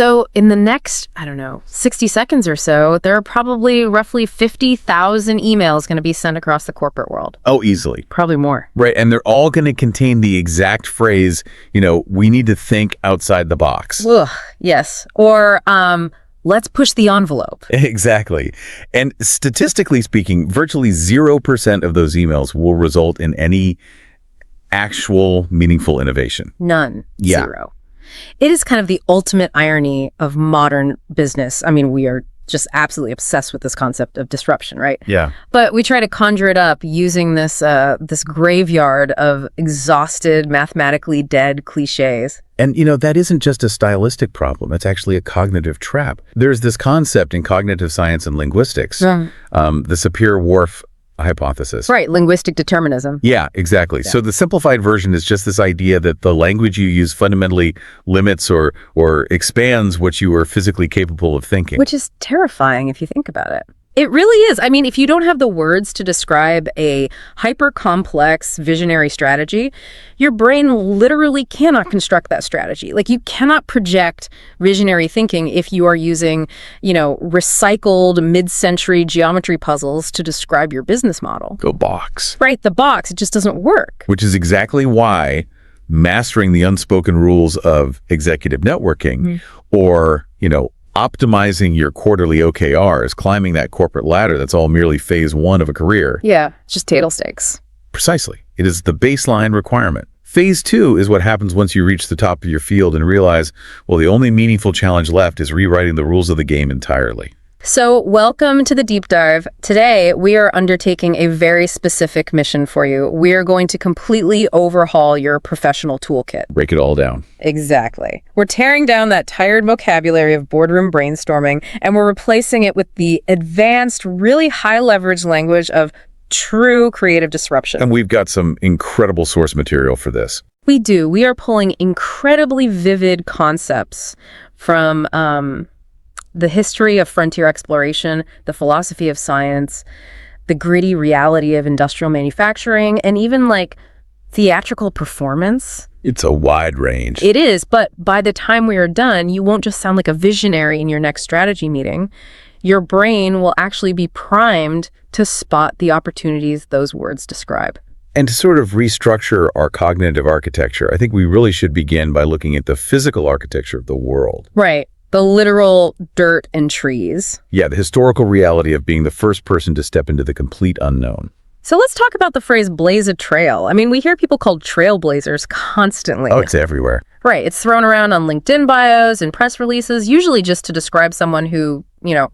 So in the next, I don't know, 60 seconds or so, there are probably roughly 50,000 emails going to be sent across the corporate world. Oh, easily. Probably more. Right. And they're all going to contain the exact phrase, we need to think outside the box. Ugh, yes. Or let's push the envelope. Exactly. And statistically speaking, virtually 0% of those emails will result in any actual meaningful innovation. None. Yeah. Zero. It is kind of the ultimate irony of modern business. I mean, we are just absolutely obsessed with this concept of disruption, right? Yeah. But we try to conjure it up using this graveyard of exhausted, mathematically dead cliches. And, that isn't just a stylistic problem. It's actually a cognitive trap. There's this concept in cognitive science and linguistics, the Sapir-Whorf hypothesis. Right, linguistic determinism. Yeah, exactly. Yeah. So the simplified version is just this idea that the language you use fundamentally limits or expands what you are physically capable of thinking. Which is terrifying if you think about it. It really is. I mean, if you don't have the words to describe a hyper-complex visionary strategy, your brain literally cannot construct that strategy. Like, you cannot project visionary thinking if you are using, recycled mid-century geometry puzzles to describe your business model. Go box. Right, the box. It just doesn't work. Which is exactly why mastering the unspoken rules of executive networking or, optimizing your quarterly OKRs, climbing that corporate ladder, that's all merely phase one of a career. Yeah, just table stakes. Precisely. It is the baseline requirement. Phase two is what happens once you reach the top of your field and realize, well, the only meaningful challenge left is rewriting the rules of the game entirely. So welcome to the deep dive. Today, we are undertaking a very specific mission for you. We are going to completely overhaul your professional toolkit. Break it all down. Exactly. We're tearing down that tired vocabulary of boardroom brainstorming, and we're replacing it with the advanced, really high-leverage language of true creative disruption. And we've got some incredible source material for this. We do. We are pulling incredibly vivid concepts from the history of frontier exploration, the philosophy of science, the gritty reality of industrial manufacturing, and even theatrical performance. It's a wide range. It is, but by the time we are done, you won't just sound like a visionary in your next strategy meeting. Your brain will actually be primed to spot the opportunities those words describe. And to sort of restructure our cognitive architecture, I think we really should begin by looking at the physical architecture of the world. Right. The literal dirt and trees. Yeah, the historical reality of being the first person to step into the complete unknown. So let's talk about the phrase blaze a trail. I mean, we hear people called trailblazers constantly. Oh, it's everywhere. Right. It's thrown around on LinkedIn bios and press releases, usually just to describe someone who,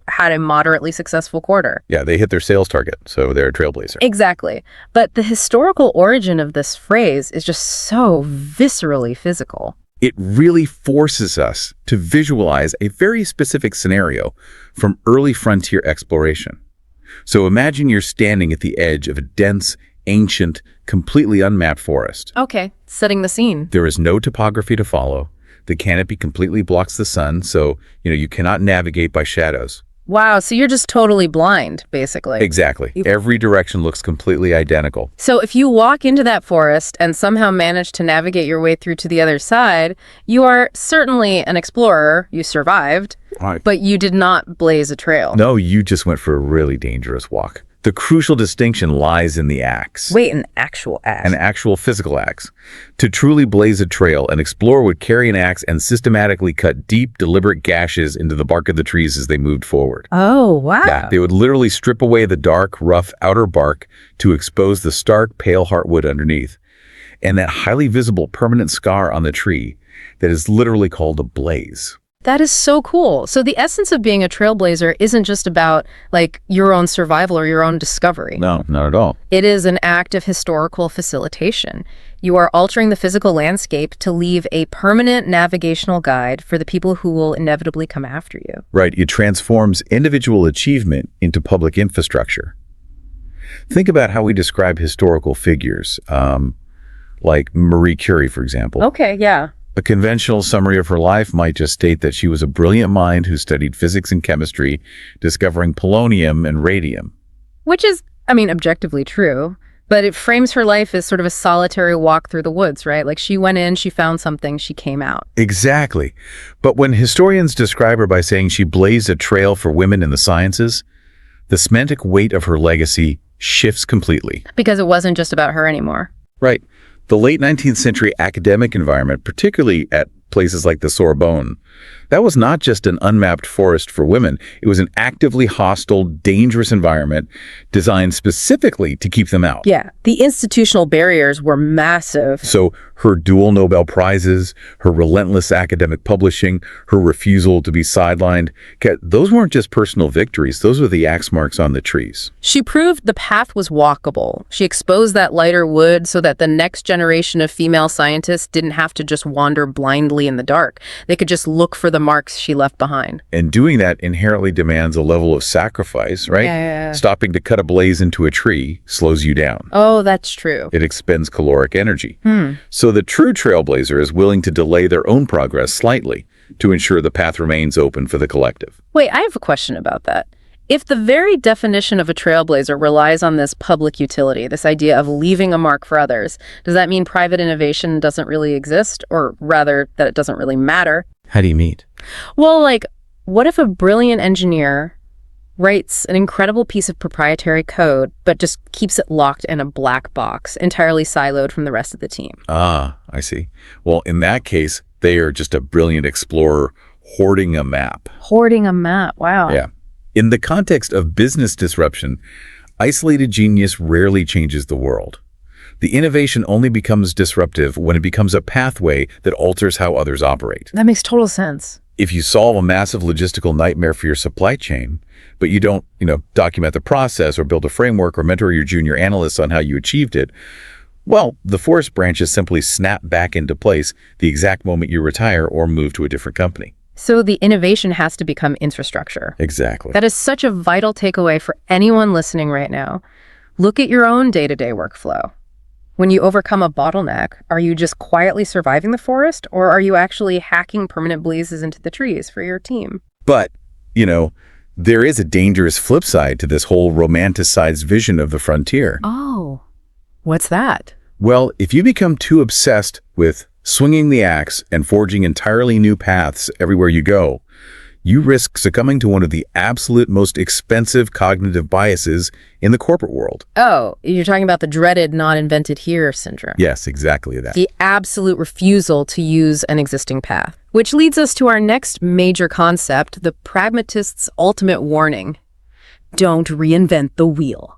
had a moderately successful quarter. Yeah, they hit their sales target, so they're a trailblazer. Exactly. But the historical origin of this phrase is just so viscerally physical. It really forces us to visualize a very specific scenario from early frontier exploration. So imagine you're standing at the edge of a dense, ancient, completely unmapped forest. Okay, setting the scene. There is no topography to follow. The canopy completely blocks the sun, so you cannot navigate by shadows. Wow, so you're just totally blind, basically. Exactly. Every direction looks completely identical. So if you walk into that forest and somehow manage to navigate your way through to the other side, you are certainly an explorer. You survived, Right. But you did not blaze a trail. No, you just went for a really dangerous walk. The crucial distinction lies in the axe. Wait, an actual axe? An actual physical axe. To truly blaze a trail, an explorer would carry an axe and systematically cut deep, deliberate gashes into the bark of the trees as they moved forward. Oh, wow. Yeah, they would literally strip away the dark, rough outer bark to expose the stark, pale heartwood underneath. And that highly visible permanent scar on the tree that is literally called a blaze. That is so cool. So the essence of being a trailblazer isn't just about your own survival or your own discovery. No, not at all. It is an act of historical facilitation. You are altering the physical landscape to leave a permanent navigational guide for the people who will inevitably come after you. Right. It transforms individual achievement into public infrastructure. Think about how we describe historical figures, like Marie Curie, for example. Okay, yeah. A conventional summary of her life might just state that she was a brilliant mind who studied physics and chemistry, discovering polonium and radium. Which is, objectively true. But it frames her life as sort of a solitary walk through the woods, right? Like she went in, she found something, she came out. Exactly. But when historians describe her by saying she blazed a trail for women in the sciences, the semantic weight of her legacy shifts completely. Because it wasn't just about her anymore. Right. The late 19th century academic environment, particularly at places like the Sorbonne, that was not just an unmapped forest for women. It was an actively hostile, dangerous environment designed specifically to keep them out. Yeah, the institutional barriers were massive. So her dual Nobel Prizes, her relentless academic publishing, her refusal to be sidelined, those weren't just personal victories. Those were the axe marks on the trees. She proved the path was walkable. She exposed that lighter wood so that the next generation of female scientists didn't have to just wander blindly in the dark. They could just look for the marks she left behind. And doing that inherently demands a level of sacrifice, right? Yeah. Stopping to cut a blaze into a tree slows you down. Oh, that's true. It expends caloric energy. So the true trailblazer is willing to delay their own progress slightly to ensure the path remains open for the collective. Wait, I have a question about that. If the very definition of a trailblazer relies on this public utility, this idea of leaving a mark for others, does that mean private innovation doesn't really exist? Or rather, that it doesn't really matter? How do you mean? Well, like, what if a brilliant engineer writes an incredible piece of proprietary code, but just keeps it locked in a black box, entirely siloed from the rest of the team? Ah, I see. Well, in that case, they are just a brilliant explorer hoarding a map. Hoarding a map, wow. Yeah. In the context of business disruption, isolated genius rarely changes the world. The innovation only becomes disruptive when it becomes a pathway that alters how others operate. That makes total sense. If you solve a massive logistical nightmare for your supply chain, but you don't, document the process or build a framework or mentor your junior analysts on how you achieved it, well, the forest branches simply snap back into place the exact moment you retire or move to a different company. So the innovation has to become infrastructure. Exactly. That is such a vital takeaway for anyone listening right now. Look at your own day-to-day workflow. When you overcome a bottleneck, are you just quietly surviving the forest, or are you actually hacking permanent blazes into the trees for your team? But, there is a dangerous flip side to this whole romanticized vision of the frontier. Oh, what's that? Well, if you become too obsessed with swinging the axe and forging entirely new paths everywhere you go, you risk succumbing to one of the absolute most expensive cognitive biases in the corporate world. Oh, you're talking about the dreaded not invented here syndrome. Yes, exactly that. The absolute refusal to use an existing path. Which leads us to our next major concept, the pragmatist's ultimate warning. Don't reinvent the wheel.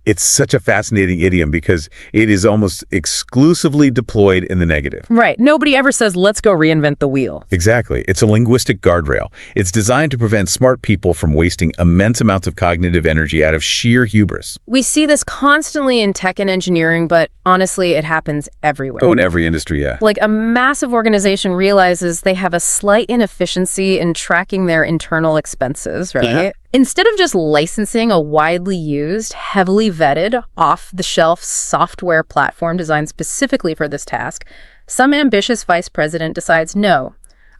It's such a fascinating idiom because it is almost exclusively deployed in the negative. Right. Nobody ever says, let's go reinvent the wheel. Exactly. It's a linguistic guardrail. It's designed to prevent smart people from wasting immense amounts of cognitive energy out of sheer hubris. We see this constantly in tech and engineering, but honestly, it happens everywhere. Oh, in every industry, yeah. Like a massive organization realizes they have a slight inefficiency in tracking their internal expenses, right? Yeah. Instead of just licensing a widely used, heavily vetted, off-the-shelf software platform designed specifically for this task, some ambitious vice president decides, no,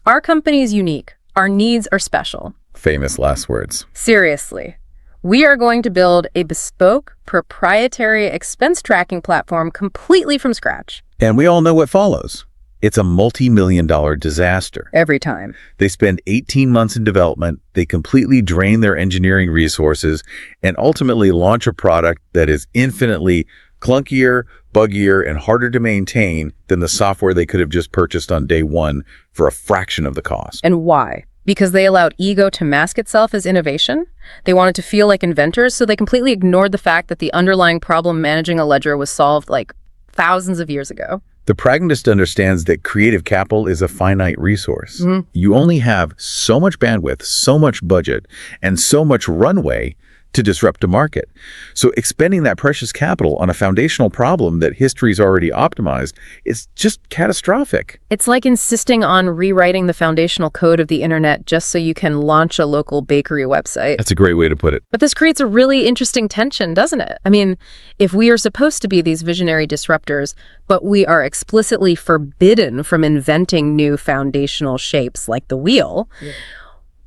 our company is unique. Our needs are special. Famous last words. Seriously. We are going to build a bespoke, proprietary expense tracking platform completely from scratch. And we all know what follows. It's a multi-million-dollar disaster. Every time. They spend 18 months in development, they completely drain their engineering resources, and ultimately launch a product that is infinitely clunkier, buggier, and harder to maintain than the software they could have just purchased on day one for a fraction of the cost. And why? Because they allowed ego to mask itself as innovation? They wanted to feel like inventors, so they completely ignored the fact that the underlying problem managing a ledger was solved like thousands of years ago. The pragmatist understands that creative capital is a finite resource. Mm-hmm. You only have so much bandwidth, so much budget, and so much runway to disrupt a market. So expending that precious capital on a foundational problem that history's already optimized is just catastrophic. It's like insisting on rewriting the foundational code of the internet just so you can launch a local bakery website. That's a great way to put it. But this creates a really interesting tension, doesn't it? I mean, if we are supposed to be these visionary disruptors, but we are explicitly forbidden from inventing new foundational shapes like the wheel,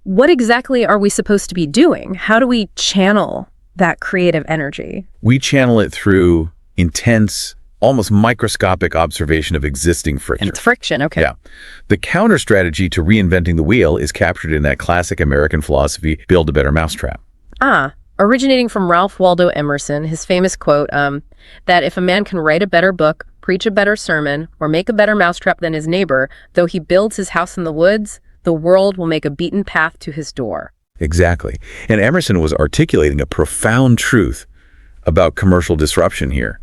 what exactly are we supposed to be doing? How do we channel that creative energy? We channel it through intense, almost microscopic observation of existing friction. And it's friction, okay. Yeah. The counter strategy to reinventing the wheel is captured in that classic American philosophy, build a better mousetrap. Originating from Ralph Waldo Emerson, his famous quote, that if a man can write a better book, preach a better sermon, or make a better mousetrap than his neighbor, though he builds his house in the woods, the world will make a beaten path to his door. Exactly. And Emerson was articulating a profound truth about commercial disruption here.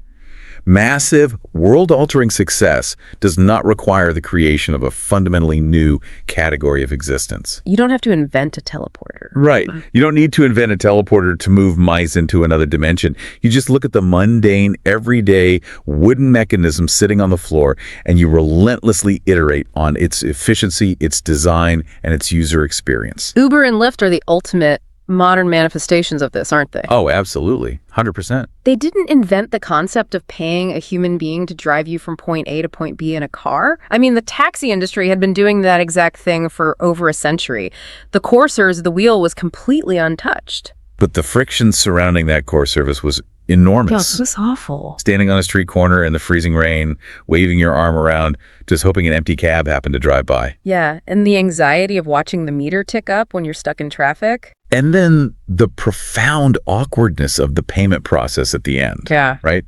Massive, world-altering success does not require the creation of a fundamentally new category of existence. You don't have to invent a teleporter. Right. You don't need to invent a teleporter to move mice into another dimension. You just look at the mundane, everyday wooden mechanism sitting on the floor, and you relentlessly iterate on its efficiency, its design, and its user experience. Uber and Lyft are the ultimate modern manifestations of this, aren't they? Oh, absolutely. 100%. They didn't invent the concept of paying a human being to drive you from point A to point B in a car. I mean, the taxi industry had been doing that exact thing for over a century. The core service, the wheel, was completely untouched. But the friction surrounding that core service was enormous. Yeah, it was awful. Standing on a street corner in the freezing rain, waving your arm around, just hoping an empty cab happened to drive by. Yeah, and the anxiety of watching the meter tick up when you're stuck in traffic. And then the profound awkwardness of the payment process at the end. Yeah. Right?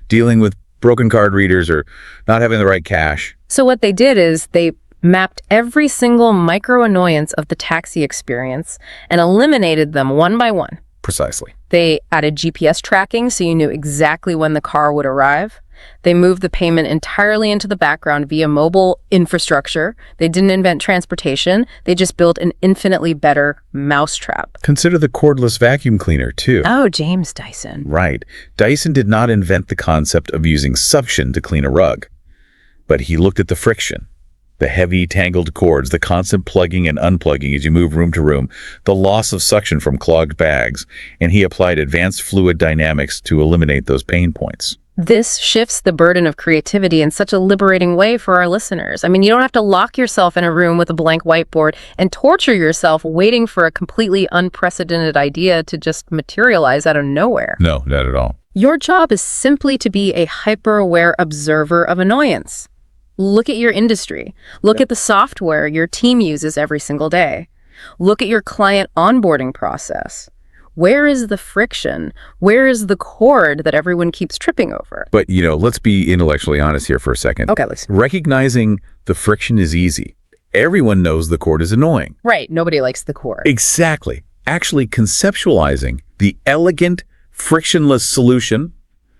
Dealing with broken card readers or not having the right cash. So what they did is they mapped every single micro annoyance of the taxi experience and eliminated them one by one. Precisely. They added GPS tracking so you knew exactly when the car would arrive. They moved the payment entirely into the background via mobile infrastructure. They didn't invent transportation. They just built an infinitely better mousetrap. Consider the cordless vacuum cleaner, too. Oh, James Dyson. Right. Dyson did not invent the concept of using suction to clean a rug, but he looked at the friction. The heavy, tangled cords, the constant plugging and unplugging as you move room to room, the loss of suction from clogged bags, and he applied advanced fluid dynamics to eliminate those pain points. This shifts the burden of creativity in such a liberating way for our listeners. I mean, you don't have to lock yourself in a room with a blank whiteboard and torture yourself waiting for a completely unprecedented idea to just materialize out of nowhere. No, not at all. Your job is simply to be a hyper-aware observer of annoyance. Look at your industry. Look at the software your team uses every single day. Look at your client onboarding process. Where is the friction? Where is the cord that everyone keeps tripping over? But, let's be intellectually honest here for a second. Okay, let's... Recognizing the friction is easy. Everyone knows the cord is annoying. Right, nobody likes the cord. Exactly. Actually conceptualizing the elegant, frictionless solution,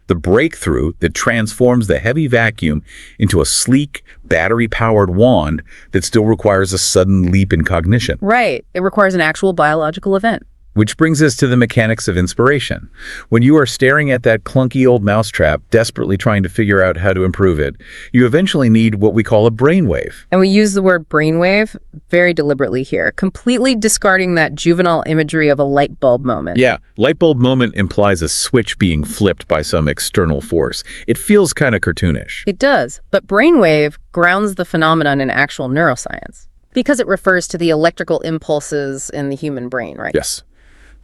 the breakthrough that transforms the heavy vacuum into a sleek, battery-powered wand that still requires a sudden leap in cognition. Right. It requires an actual biological event. Which brings us to the mechanics of inspiration. When you are staring at that clunky old mousetrap, desperately trying to figure out how to improve it, you eventually need what we call a brainwave. And we use the word brainwave very deliberately here, completely discarding that juvenile imagery of a light bulb moment. Yeah, light bulb moment implies a switch being flipped by some external force. It feels kind of cartoonish. It does, but brainwave grounds the phenomenon in actual neuroscience because it refers to the electrical impulses in the human brain, right? Yes.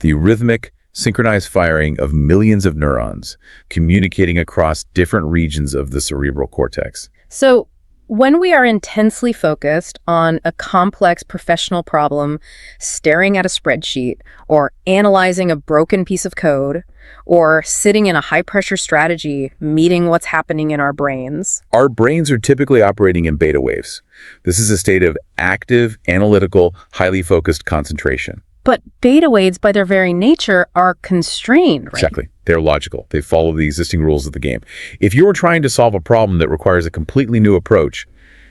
The rhythmic, synchronized firing of millions of neurons communicating across different regions of the cerebral cortex. So when we are intensely focused on a complex professional problem, staring at a spreadsheet, or analyzing a broken piece of code, or sitting in a high-pressure strategy, meeting what's happening in our brains. Our brains are typically operating in beta waves. This is a state of active, analytical, highly focused concentration. But beta waves, by their very nature, are constrained, right? Exactly. They're logical. They follow the existing rules of the game. If you're trying to solve a problem that requires a completely new approach,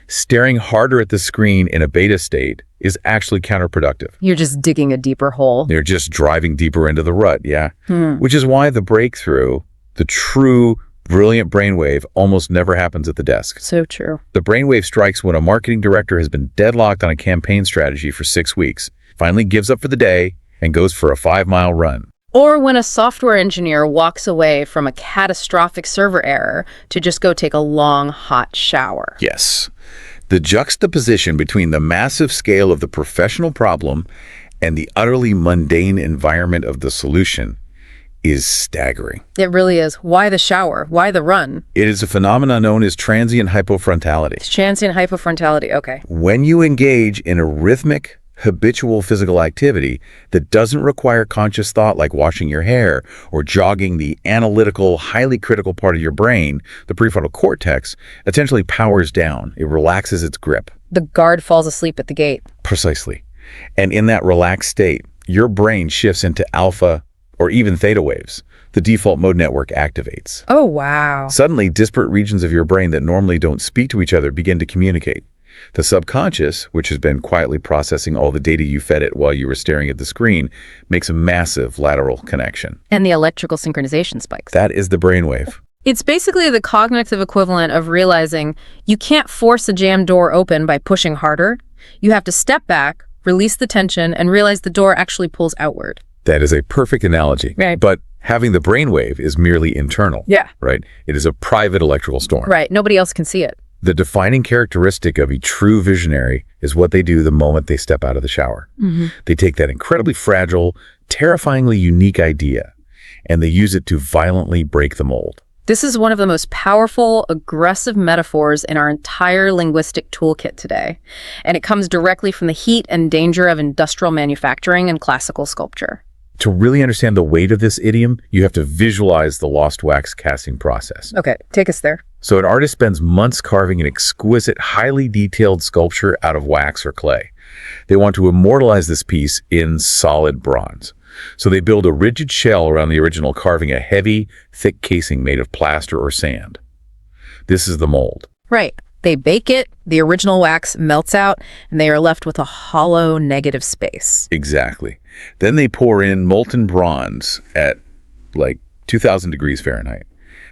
staring harder at the screen in a beta state is actually counterproductive. You're just digging a deeper hole. They're just driving deeper into the rut, yeah. Which is why the breakthrough, the true brilliant brainwave, almost never happens at the desk. So true. The brainwave strikes when a marketing director has been deadlocked on a campaign strategy for 6 weeks, finally gives up for the day, and goes for a 5-mile run. Or when a software engineer walks away from a catastrophic server error to just go take a long, hot shower. Yes. The juxtaposition between the massive scale of the professional problem and the utterly mundane environment of the solution is staggering. It really is. Why the shower? Why the run? It is a phenomenon known as transient hypofrontality. It's transient hypofrontality. Okay. When you engage in a rhythmic, habitual physical activity that doesn't require conscious thought, like washing your hair or jogging, the analytical, highly critical part of your brain, the prefrontal cortex, essentially powers down. It relaxes its grip. The guard falls asleep at the gate. Precisely. And in that relaxed state, your brain shifts into alpha or even theta waves. The default mode network activates. Oh, wow. Suddenly, disparate regions of your brain that normally don't speak to each other begin to communicate. The subconscious, which has been quietly processing all the data you fed it while you were staring at the screen, makes a massive lateral connection. And the electrical synchronization spikes. That is the brainwave. It's basically the cognitive equivalent of realizing you can't force a jammed door open by pushing harder. You have to step back, release the tension, and realize the door actually pulls outward. That is a perfect analogy. Right. But having the brainwave is merely internal. Yeah. Right? It is a private electrical storm. Right. Nobody else can see it. The defining characteristic of a true visionary is what they do the moment they step out of the shower. They take that incredibly fragile, terrifyingly unique idea, and they use it to violently break the mold. This is one of the most powerful, aggressive metaphors in our entire linguistic toolkit today. And it comes directly from the heat and danger of industrial manufacturing and classical sculpture. To really understand the weight of this idiom, you have to visualize the lost wax casting process. Okay, take us there. So an artist spends months carving an exquisite, highly detailed sculpture out of wax or clay. They want to immortalize this piece in solid bronze. So they build a rigid shell around the original, carving a heavy, thick casing made of plaster or sand. This is the mold. Right. They bake it, the original wax melts out, and they are left with a hollow negative space. Exactly. Then they pour in molten bronze at like 2,000 degrees Fahrenheit.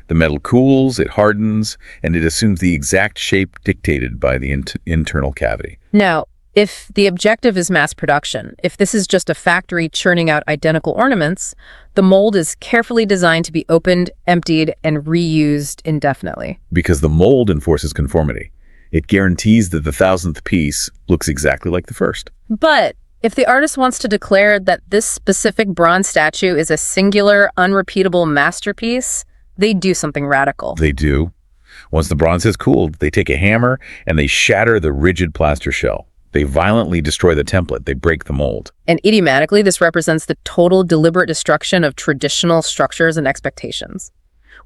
The metal cools, it hardens, and it assumes the exact shape dictated by the internal cavity. Now, if the objective is mass production, if this is just a factory churning out identical ornaments, the mold is carefully designed to be opened, emptied, and reused indefinitely. Because the mold enforces conformity. It guarantees that the 1,000th piece looks exactly like the first. But if the artist wants to declare that this specific bronze statue is a singular, unrepeatable masterpiece, they do something radical. They do. Once the bronze has cooled, they take a hammer and they shatter the rigid plaster shell. They violently destroy the template. They break the mold. And idiomatically, this represents the total deliberate destruction of traditional structures and expectations.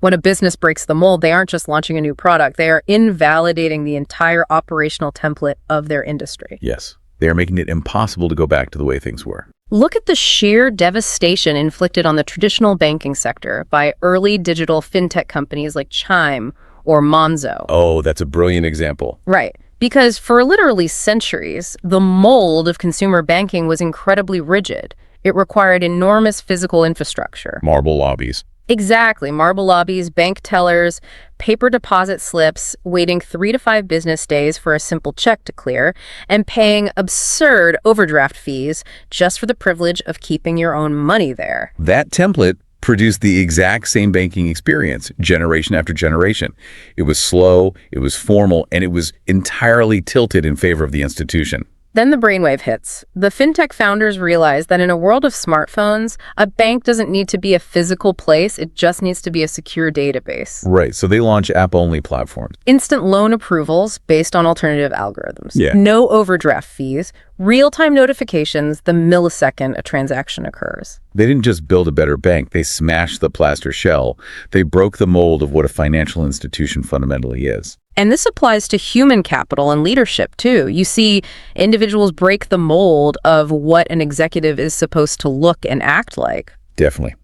When a business breaks the mold, they aren't just launching a new product. They are invalidating the entire operational template of their industry. Yes. They are making it impossible to go back to the way things were. Look at the sheer devastation inflicted on the traditional banking sector by early digital fintech companies like Chime or Monzo. Oh, that's a brilliant example. Right. Because for literally centuries, the mold of consumer banking was incredibly rigid. It required enormous physical infrastructure. Marble lobbies. Exactly. Marble lobbies, bank tellers, paper deposit slips, waiting 3 to 5 business days for a simple check to clear, and paying absurd overdraft fees just for the privilege of keeping your own money there. That template produced the exact same banking experience, generation after generation. It was slow, it was formal, and it was entirely tilted in favor of the institution. Then the brainwave hits. The fintech founders realize that in a world of smartphones, a bank doesn't need to be a physical place, it just needs to be a secure database. Right, so they launch app-only platforms. Instant loan approvals based on alternative algorithms. Yeah. No overdraft fees, real-time notifications the millisecond a transaction occurs. They didn't just build a better bank, they smashed the plaster shell. They broke the mold of what a financial institution fundamentally is. And this applies to human capital and leadership, too. You see, individuals break the mold of what an executive is supposed to look and act like. Definitely.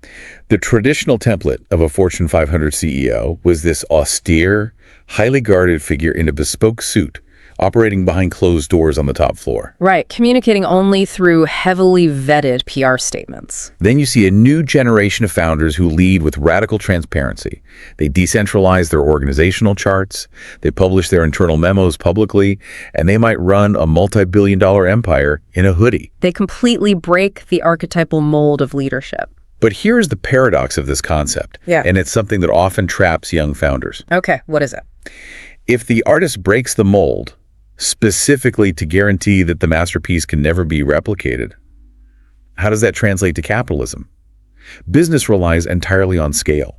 The traditional template of a Fortune 500 CEO was this austere, highly guarded figure in a bespoke suit, operating behind closed doors on the top floor. Right, communicating only through heavily vetted PR statements. Then you see a new generation of founders who lead with radical transparency. They decentralize their organizational charts, they publish their internal memos publicly, and they might run a multi-billion-dollar empire in a hoodie. They completely break the archetypal mold of leadership. But here's the paradox of this concept, and it's something that often traps young founders. Okay, what is it? If the artist breaks the mold, specifically to guarantee that the masterpiece can never be replicated, how does that translate to capitalism? Business relies entirely on scale.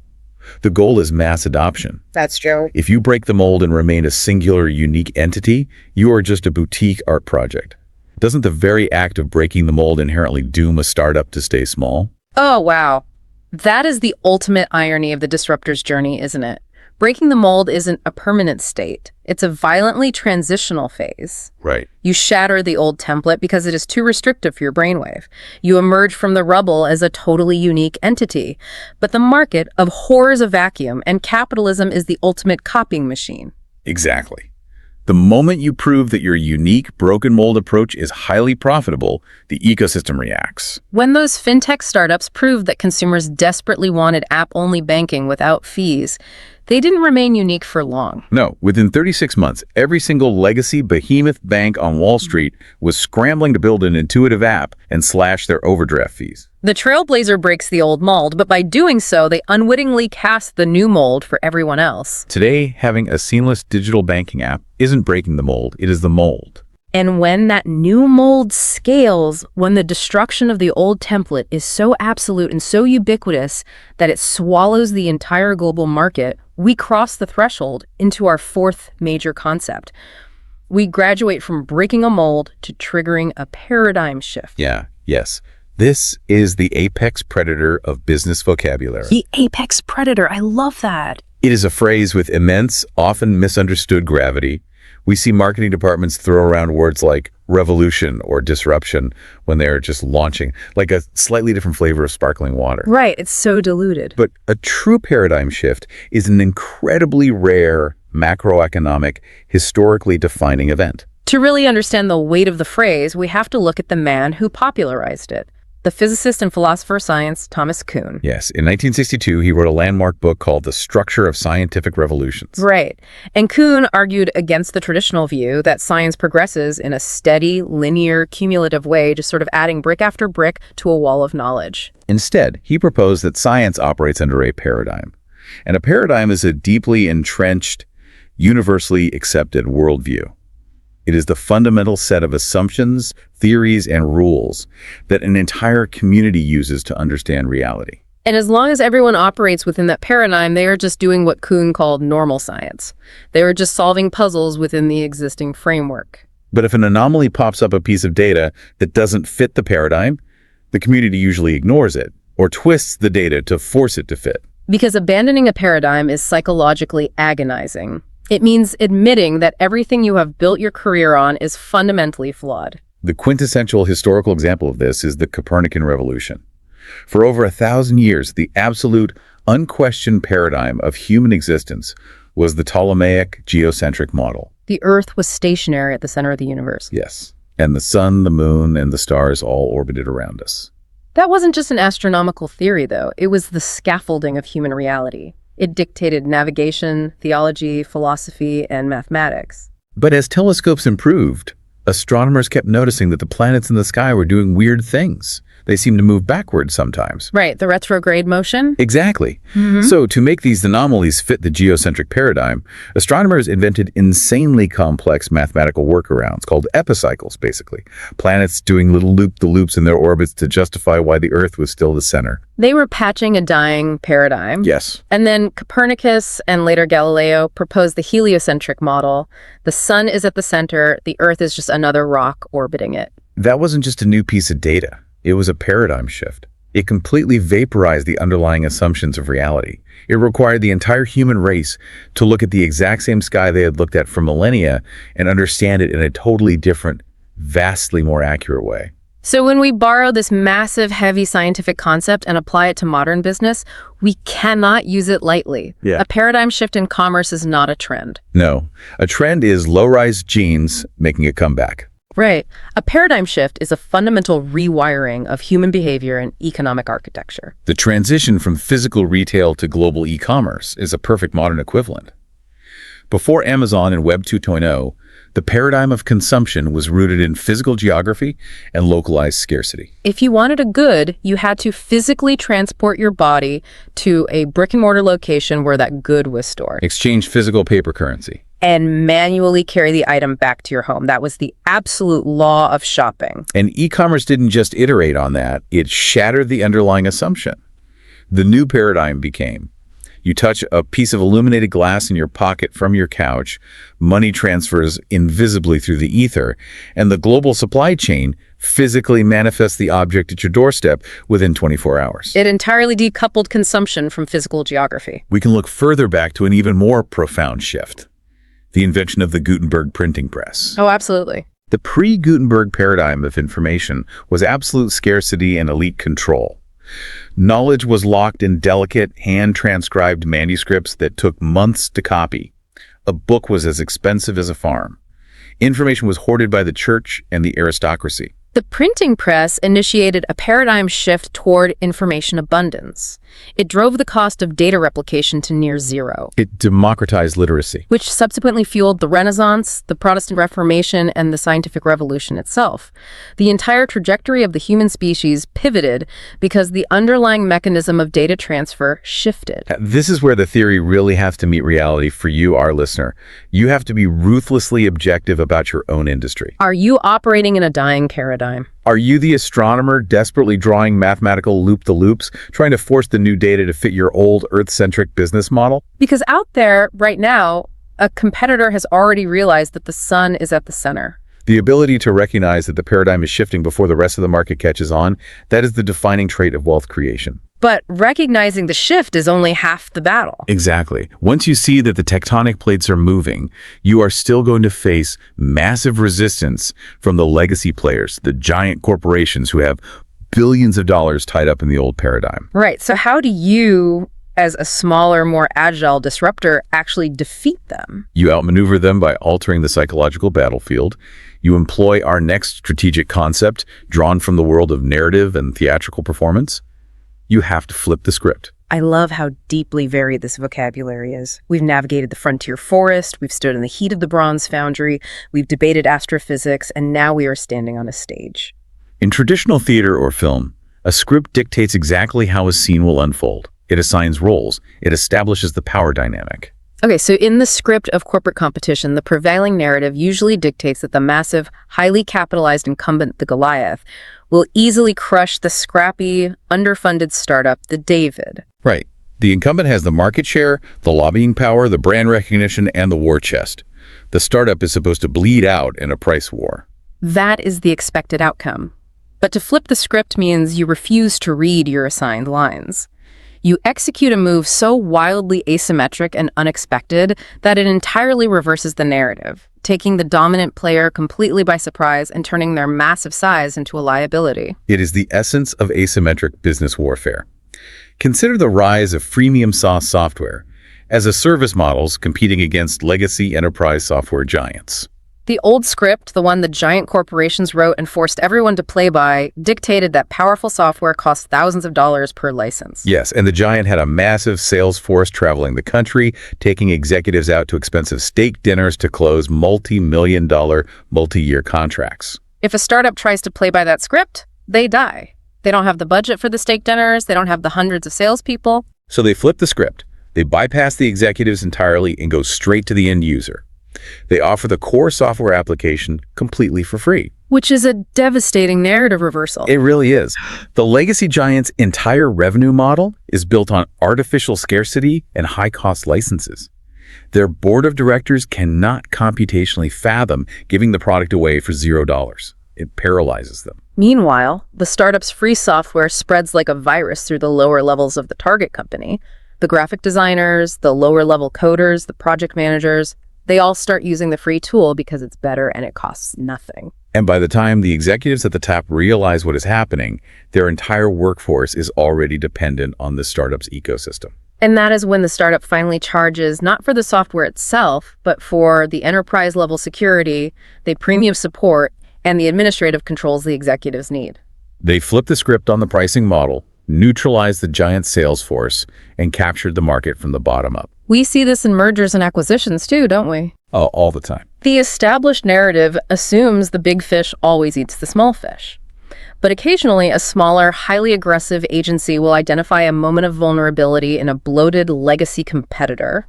The goal is mass adoption. That's true. If you break the mold and remain a singular, unique entity, you are just a boutique art project. Doesn't the very act of breaking the mold inherently doom a startup to stay small? Oh, wow. That is the ultimate irony of the disruptor's journey, isn't it? Breaking the mold isn't a permanent state. It's a violently transitional phase. Right. You shatter the old template because it is too restrictive for your brainwave. You emerge from the rubble as a totally unique entity. But the market abhors a vacuum, and capitalism is the ultimate copying machine. Exactly. The moment you prove that your unique, broken mold approach is highly profitable, the ecosystem reacts. When those fintech startups proved that consumers desperately wanted app-only banking without fees, they didn't remain unique for long. No, within 36 months, every single legacy behemoth bank on Wall Street was scrambling to build an intuitive app and slash their overdraft fees. The trailblazer breaks the old mold, but by doing so, they unwittingly cast the new mold for everyone else. Today, having a seamless digital banking app isn't breaking the mold, it is the mold. And when that new mold scales, when the destruction of the old template is so absolute and so ubiquitous that it swallows the entire global market, we cross the threshold into our fourth major concept. We graduate from breaking a mold to triggering a paradigm shift. Yes. This is the apex predator of business vocabulary. The apex predator, I love that. It is a phrase with immense, often misunderstood gravity. We see marketing departments throw around words like revolution or disruption when they're just launching, like a slightly different flavor of sparkling water. Right, it's so diluted. But a true paradigm shift is an incredibly rare, macroeconomic, historically defining event. To really understand the weight of the phrase, we have to look at the man who popularized it. The physicist and philosopher of science, Thomas Kuhn. Yes, in 1962, he wrote a landmark book called The Structure of Scientific Revolutions. Right. And Kuhn argued against the traditional view that science progresses in a steady, linear, cumulative way, just sort of adding brick after brick to a wall of knowledge. Instead, he proposed that science operates under a paradigm. And a paradigm is a deeply entrenched, universally accepted worldview. It is the fundamental set of assumptions, theories, and rules that an entire community uses to understand reality. And as long as everyone operates within that paradigm, they are just doing what Kuhn called normal science. They are just solving puzzles within the existing framework. But if an anomaly pops up a piece of data that doesn't fit the paradigm, the community usually ignores it or twists the data to force it to fit. Because abandoning a paradigm is psychologically agonizing. It means admitting that everything you have built your career on is fundamentally flawed. The quintessential historical example of this is the Copernican revolution. For over 1,000 years, the absolute, unquestioned paradigm of human existence was the Ptolemaic geocentric model. The Earth was stationary at the center of the universe. Yes, and the sun, the moon, and the stars all orbited around us. That wasn't just an astronomical theory, though. It was the scaffolding of human reality. It dictated navigation, theology, philosophy, and mathematics. But as telescopes improved, astronomers kept noticing that the planets in the sky were doing weird things. They seemed to move backwards sometimes. Right, the retrograde motion? Exactly. So to make these anomalies fit the geocentric paradigm, astronomers invented insanely complex mathematical workarounds called epicycles, basically. Planets doing little loop-the-loops in their orbits to justify why the Earth was still the center. They were patching a dying paradigm. Yes. And then Copernicus and later Galileo proposed the heliocentric model. The sun is at the center, the Earth is just another rock orbiting it. That wasn't just a new piece of data. It was a paradigm shift. It completely vaporized the underlying assumptions of reality. It required the entire human race to look at the exact same sky they had looked at for millennia and understand it in a totally different, vastly more accurate way. So when we borrow this massive, heavy scientific concept and apply it to modern business, we cannot use it lightly. Yeah. A paradigm shift in commerce is not a trend. No, a trend is low-rise jeans making a comeback. Right. A paradigm shift is a fundamental rewiring of human behavior and economic architecture. The transition from physical retail to global e-commerce is a perfect modern equivalent. Before Amazon and Web 2.0, the paradigm of consumption was rooted in physical geography and localized scarcity. If you wanted a good, you had to physically transport your body to a brick-and-mortar location where that good was stored. Exchange physical paper currency. And manually carry the item back to your home. That was the absolute law of shopping. And e-commerce didn't just iterate on that, it shattered the underlying assumption. The new paradigm became, you touch a piece of illuminated glass in your pocket from your couch, money transfers invisibly through the ether, and the global supply chain physically manifests the object at your doorstep within 24 hours. It entirely decoupled consumption from physical geography. We can look further back to an even more profound shift, the invention of the Gutenberg printing press. Oh, absolutely. The pre-Gutenberg paradigm of information was absolute scarcity and elite control. Knowledge was locked in delicate, hand-transcribed manuscripts that took months to copy. A book was as expensive as a farm. Information was hoarded by the church and the aristocracy. The printing press initiated a paradigm shift toward information abundance. It drove the cost of data replication to near zero, It democratized literacy. which subsequently fueled the Renaissance, the Protestant Reformation, and the scientific revolution itself. The entire trajectory of the human species pivoted because the underlying mechanism of data transfer shifted. This is where the theory really has to meet reality for you, our listener. You have to be ruthlessly objective about your own industry. Are you operating in a dying paradigm? Are you the astronomer desperately drawing mathematical loop-the-loops, trying to force the new data to fit your old Earth-centric business model? Because out there, right now, a competitor has already realized that the sun is at the center. The ability to recognize that the paradigm is shifting before the rest of the market catches on, that is the defining trait of wealth creation. But recognizing the shift is only half the battle. Exactly. Once you see that the tectonic plates are moving, you are still going to face massive resistance from the legacy players, the giant corporations who have billions of dollars tied up in the old paradigm. Right. So how do you, as a smaller, more agile disruptor, actually defeat them? You outmaneuver them by altering the psychological battlefield. You employ our next strategic concept, drawn from the world of narrative and theatrical performance. You have to flip the script. I love how deeply varied this vocabulary is. We've navigated the frontier forest, we've stood in the heat of the bronze foundry, we've debated astrophysics, and now we are standing on a stage. In traditional theater or film, a script dictates exactly how a scene will unfold. It assigns roles. It establishes the power dynamic. Okay, so in the script of corporate competition, the prevailing narrative usually dictates that the massive, highly capitalized incumbent, the Goliath, will easily crush the scrappy, underfunded startup, the David. Right. The incumbent has the market share, the lobbying power, the brand recognition, and the war chest. The startup is supposed to bleed out in a price war. That is the expected outcome. But to flip the script means you refuse to read your assigned lines. You execute a move so wildly asymmetric and unexpected that it entirely reverses the narrative, taking the dominant player completely by surprise and turning their massive size into a liability. It is the essence of asymmetric business warfare. Consider the rise of freemium SaaS software as a service models competing against legacy enterprise software giants. The old script, the one the giant corporations wrote and forced everyone to play by, dictated that powerful software costs thousands of dollars per license. Yes, and the giant had a massive sales force traveling the country, taking executives out to expensive steak dinners to close multi-million-dollar, multi-year contracts. If a startup tries to play by that script, they die. They don't have the budget for the steak dinners, they don't have the hundreds of salespeople. So they flip the script. They bypass the executives entirely and go straight to the end user. They offer the core software application completely for free. Which is a devastating narrative reversal. It really is. The legacy giant's entire revenue model is built on artificial scarcity and high-cost licenses. Their board of directors cannot computationally fathom giving the product away for $0. It paralyzes them. Meanwhile, the startup's free software spreads like a virus through the lower levels of the target company. The graphic designers, the lower-level coders, the project managers, they all start using the free tool because it's better and it costs nothing. And by the time the executives at the top realize what is happening, their entire workforce is already dependent on the startup's ecosystem. And that is when the startup finally charges not for the software itself, but for the enterprise-level security, the premium support, and the administrative controls the executives need. They flipped the script on the pricing model, neutralized the giant sales force, and captured the market from the bottom up. We see this in mergers and acquisitions too, don't we? Oh, all the time. The established narrative assumes the big fish always eats the small fish. But occasionally, a smaller, highly aggressive agency will identify a moment of vulnerability in a bloated legacy competitor,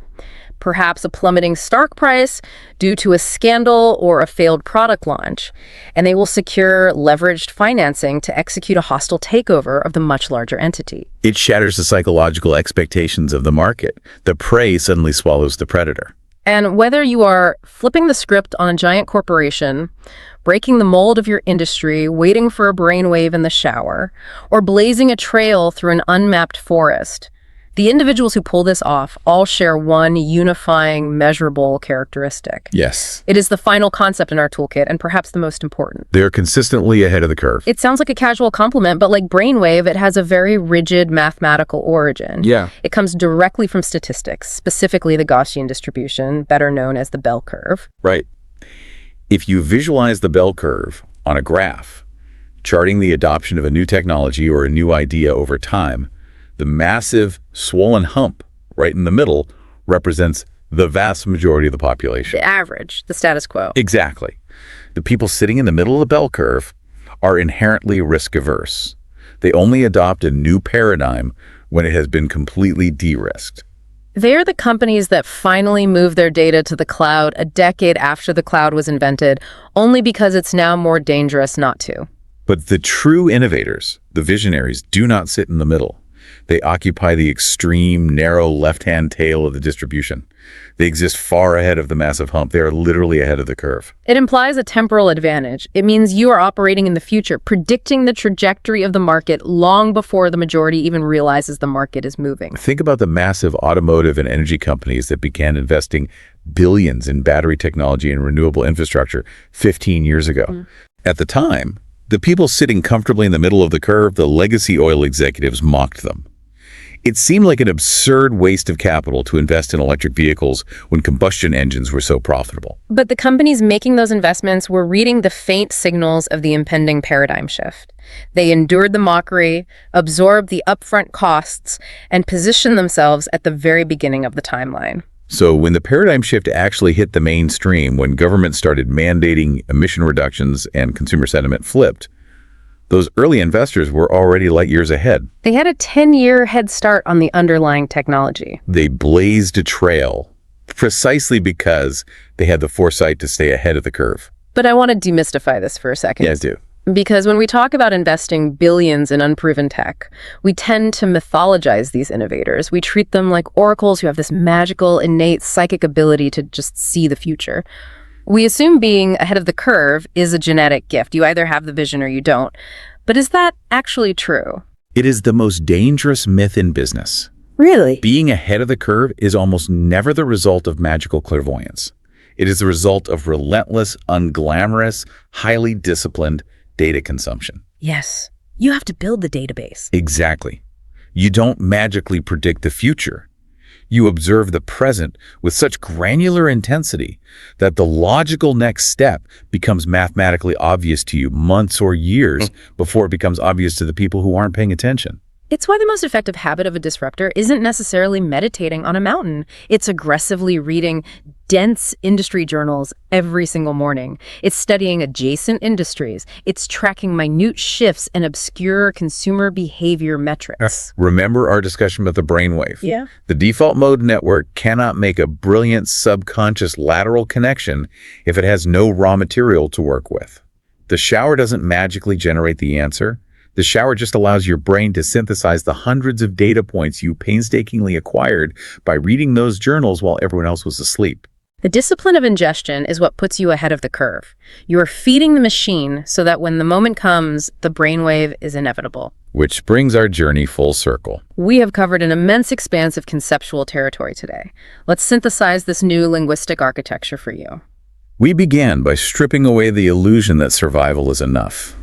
perhaps a plummeting stock price due to a scandal or a failed product launch, and they will secure leveraged financing to execute a hostile takeover of the much larger entity. It shatters the psychological expectations of the market. The prey suddenly swallows the predator. And whether you are flipping the script on a giant corporation, breaking the mold of your industry, waiting for a brainwave in the shower, or blazing a trail through an unmapped forest, the individuals who pull this off all share one unifying, measurable characteristic. Yes. It is the final concept in our toolkit, and perhaps the most important. They're consistently ahead of the curve. It sounds like a casual compliment, but like brainwave, it has a very rigid mathematical origin. Yeah. It comes directly from statistics, specifically the Gaussian distribution, better known as the bell curve. Right. If you visualize the bell curve on a graph, charting the adoption of a new technology or a new idea over time, the massive swollen hump right in the middle represents the vast majority of the population. The average, the status quo. Exactly. The people sitting in the middle of the bell curve are inherently risk-averse. They only adopt a new paradigm when it has been completely de-risked. They're the companies that finally move their data to the cloud a decade after the cloud was invented, only because it's now more dangerous not to. But the true innovators, the visionaries, do not sit in the middle. They occupy the extreme, narrow left-hand tail of the distribution. They exist far ahead of the massive hump. They are literally ahead of the curve. It implies a temporal advantage. It means you are operating in the future, predicting the trajectory of the market long before the majority even realizes the market is moving. Think about the massive automotive and energy companies that began investing billions in battery technology and renewable infrastructure 15 years ago. At the time, the people sitting comfortably in the middle of the curve, the legacy oil executives, mocked them. It seemed like an absurd waste of capital to invest in electric vehicles when combustion engines were so profitable. But the companies making those investments were reading the faint signals of the impending paradigm shift. They endured the mockery, absorbed the upfront costs, and positioned themselves at the very beginning of the timeline. So when the paradigm shift actually hit the mainstream, when government started mandating emission reductions and consumer sentiment flipped, those early investors were already light years ahead. They had a 10-year head start on the underlying technology. They blazed a trail precisely because they had the foresight to stay ahead of the curve. But I want to demystify this for a second. Yeah, I do. Because when we talk about investing billions in unproven tech, we tend to mythologize these innovators. We treat them like oracles who have this magical, innate psychic ability to just see the future. We assume being ahead of the curve is a genetic gift. You either have the vision or you don't. But is that actually true? It is the most dangerous myth in business. Really? Being ahead of the curve is almost never the result of magical clairvoyance. It is the result of relentless, unglamorous, highly disciplined data consumption. Yes. You have to build the database. Exactly. You don't magically predict the future. You observe the present with such granular intensity that the logical next step becomes mathematically obvious to you months or years before it becomes obvious to the people who aren't paying attention. It's why the most effective habit of a disruptor isn't necessarily meditating on a mountain. It's aggressively reading dense industry journals every single morning. It's studying adjacent industries. It's tracking minute shifts and obscure consumer behavior metrics. Remember our discussion about the brainwave? Yeah. The default mode network cannot make a brilliant subconscious lateral connection if it has no raw material to work with. The shower doesn't magically generate the answer. The shower just allows your brain to synthesize the hundreds of data points you painstakingly acquired by reading those journals while everyone else was asleep. The discipline of ingestion is what puts you ahead of the curve. You are feeding the machine so that when the moment comes, the brainwave is inevitable. Which brings our journey full circle. We have covered an immense expanse of conceptual territory today. Let's synthesize this new linguistic architecture for you. We began by stripping away the illusion that survival is enough.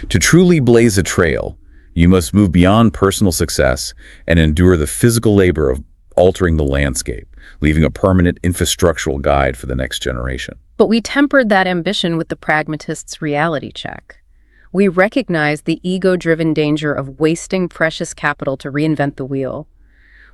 To truly blaze a trail, you must move beyond personal success and endure the physical labor of altering the landscape, leaving a permanent infrastructural guide for the next generation. But we tempered that ambition with the pragmatist's reality check. We recognized the ego-driven danger of wasting precious capital to reinvent the wheel.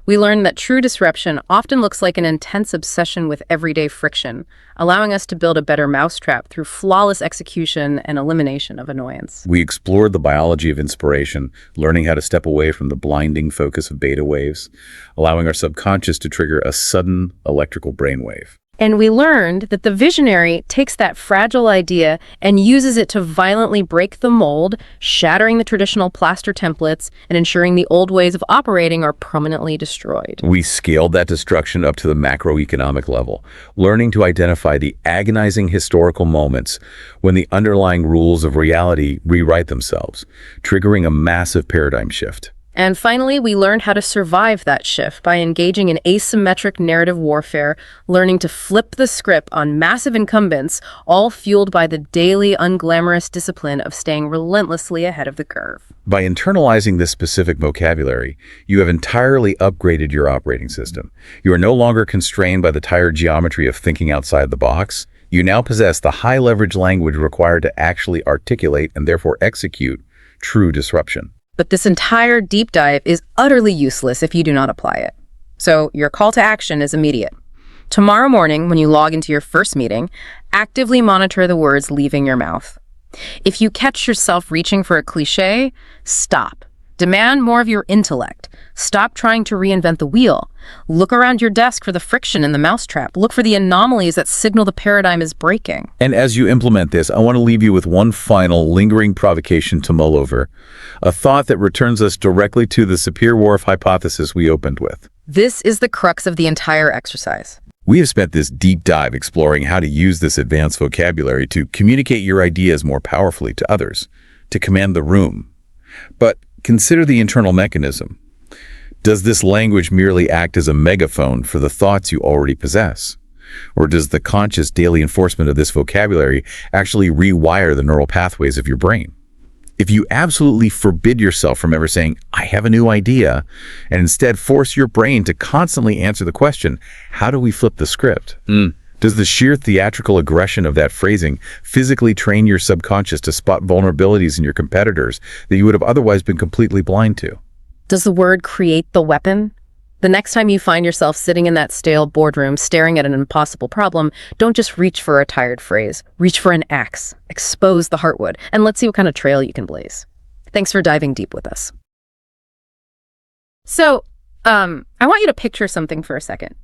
We learned that true disruption often looks like an intense obsession with everyday friction, allowing us to build a better mousetrap through flawless execution and elimination of annoyance. We explored the biology of inspiration, learning how to step away from the blinding focus of beta waves, allowing our subconscious to trigger a sudden electrical brainwave. And we learned that the visionary takes that fragile idea and uses it to violently break the mold, shattering the traditional plaster templates and ensuring the old ways of operating are permanently destroyed. We scaled that destruction up to the macroeconomic level, learning to identify the agonizing historical moments when the underlying rules of reality rewrite themselves, triggering a massive paradigm shift. And finally, we learned how to survive that shift by engaging in asymmetric narrative warfare, learning to flip the script on massive incumbents, all fueled by the daily unglamorous discipline of staying relentlessly ahead of the curve. By internalizing this specific vocabulary, you have entirely upgraded your operating system. You are no longer constrained by the tired geometry of thinking outside the box. You now possess the high-leverage language required to actually articulate and therefore execute true disruption. But this entire deep dive is utterly useless if you do not apply it. So your call to action is immediate. Tomorrow morning, when you log into your first meeting, actively monitor the words leaving your mouth. If you catch yourself reaching for a cliche, stop. Demand more of your intellect. Stop trying to reinvent the wheel. Look around your desk for the friction in the mousetrap. Look for the anomalies that signal the paradigm is breaking. And as you implement this, I want to leave you with one final lingering provocation to mull over, a thought that returns us directly to the Sapir-Whorf hypothesis we opened with. This is the crux of the entire exercise. We have spent this deep dive exploring how to use this advanced vocabulary to communicate your ideas more powerfully to others, to command the room. But consider the internal mechanism. Does this language merely act as a megaphone for the thoughts you already possess? Or does the conscious daily enforcement of this vocabulary actually rewire the neural pathways of your brain? If you absolutely forbid yourself from ever saying, I have a new idea, and instead force your brain to constantly answer the question, how do we flip the script? Does the sheer theatrical aggression of that phrasing physically train your subconscious to spot vulnerabilities in your competitors that you would have otherwise been completely blind to? Does the word create the weapon? The next time you find yourself sitting in that stale boardroom staring at an impossible problem, don't just reach for a tired phrase. Reach for an axe. Expose the heartwood, and let's see what kind of trail you can blaze. Thanks for diving deep with us. So, I want you to picture something for a second.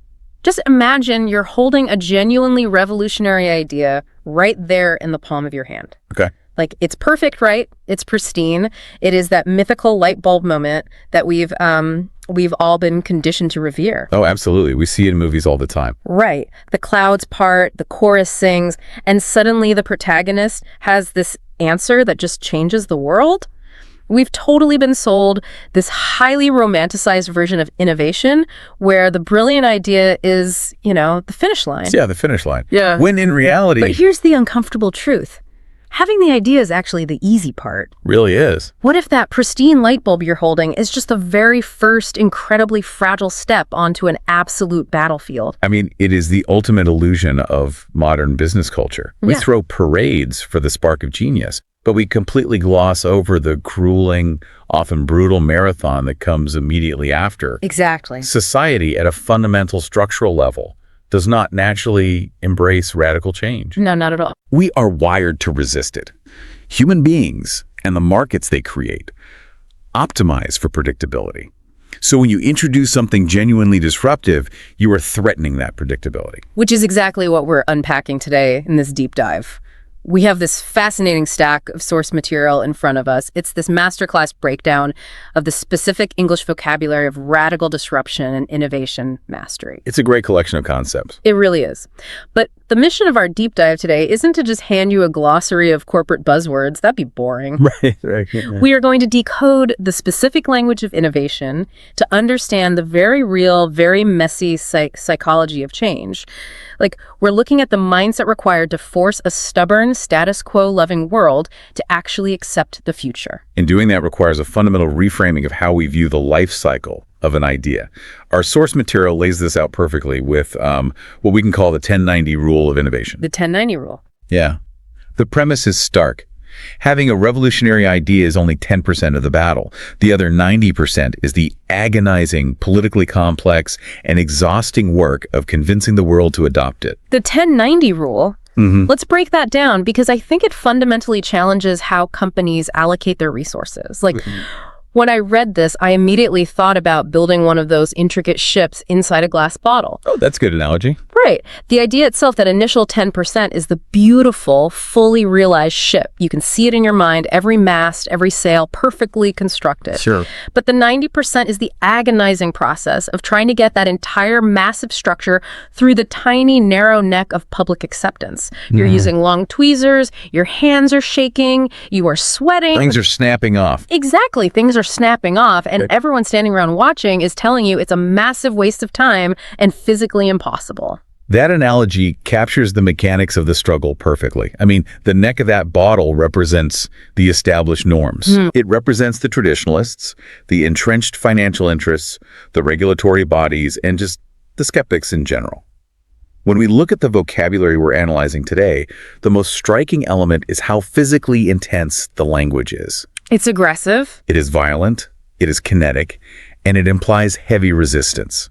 Just imagine you're holding a genuinely revolutionary idea right there in the palm of your hand. Okay. Like, it's perfect, right? It's pristine. It is that mythical light bulb moment that we've all been conditioned to revere. Oh, absolutely. We see it in movies all the time. Right. The clouds part, the chorus sings, and suddenly the protagonist has this answer that just changes the world. We've totally been sold this highly romanticized version of innovation where the brilliant idea is, the finish line. Yeah, the finish line. Yeah. When in reality, But here's the uncomfortable truth. Having the idea is actually the easy part. really is. What if that pristine light bulb you're holding is just the very first incredibly fragile step onto an absolute battlefield? I mean, it is the ultimate illusion of modern business culture. We Yeah. throw parades for the spark of genius, but we completely gloss over the grueling, often brutal marathon that comes immediately after. Exactly. Society, at a fundamental structural level, does not naturally embrace radical change. No, not at all. We are wired to resist it. Human beings and the markets they create optimize for predictability. So when you introduce something genuinely disruptive, you are threatening that predictability. Which is exactly what we're unpacking today in this deep dive. We have this fascinating stack of source material in front of us. It's this masterclass breakdown of the specific English vocabulary of radical disruption and innovation mastery. It's a great collection of concepts. It really is. But the mission of our deep dive today isn't to just hand you a glossary of corporate buzzwords. That'd be boring. Right. We are going to decode the specific language of innovation to understand the very real, very messy psychology of change. Like, we're looking at the mindset required to force a stubborn, status quo-loving world to actually accept the future. And doing that requires a fundamental reframing of how we view the life cycle of an idea. Our source material lays this out perfectly with what we can call the 1090 rule of innovation. The 1090 rule. Yeah. The premise is stark. Having a revolutionary idea is only 10% of the battle. The other 90% is the agonizing, politically complex, and exhausting work of convincing the world to adopt it. The 10-90 rule. Let's break that down because I think it fundamentally challenges how companies allocate their resources. When I read this, I immediately thought about building one of those intricate ships inside a glass bottle. Oh, that's a good analogy. Right. The idea itself, that initial 10%, is the beautiful, fully realized ship. You can see it in your mind, every mast, every sail, perfectly constructed. Sure. But the 90% is the agonizing process of trying to get that entire massive structure through the tiny, narrow neck of public acceptance. You're using long tweezers, your hands are shaking, you are sweating. Things are snapping off. Exactly. Things are snapping off, and everyone standing around watching is telling you it's a massive waste of time and physically impossible. That analogy captures the mechanics of the struggle perfectly. I mean, the neck of that bottle represents the established norms. It represents the traditionalists, the entrenched financial interests, the regulatory bodies, and just the skeptics in general. When we look at the vocabulary we're analyzing today, the most striking element is how physically intense the language is. It's aggressive. It is violent, it is kinetic, and it implies heavy resistance.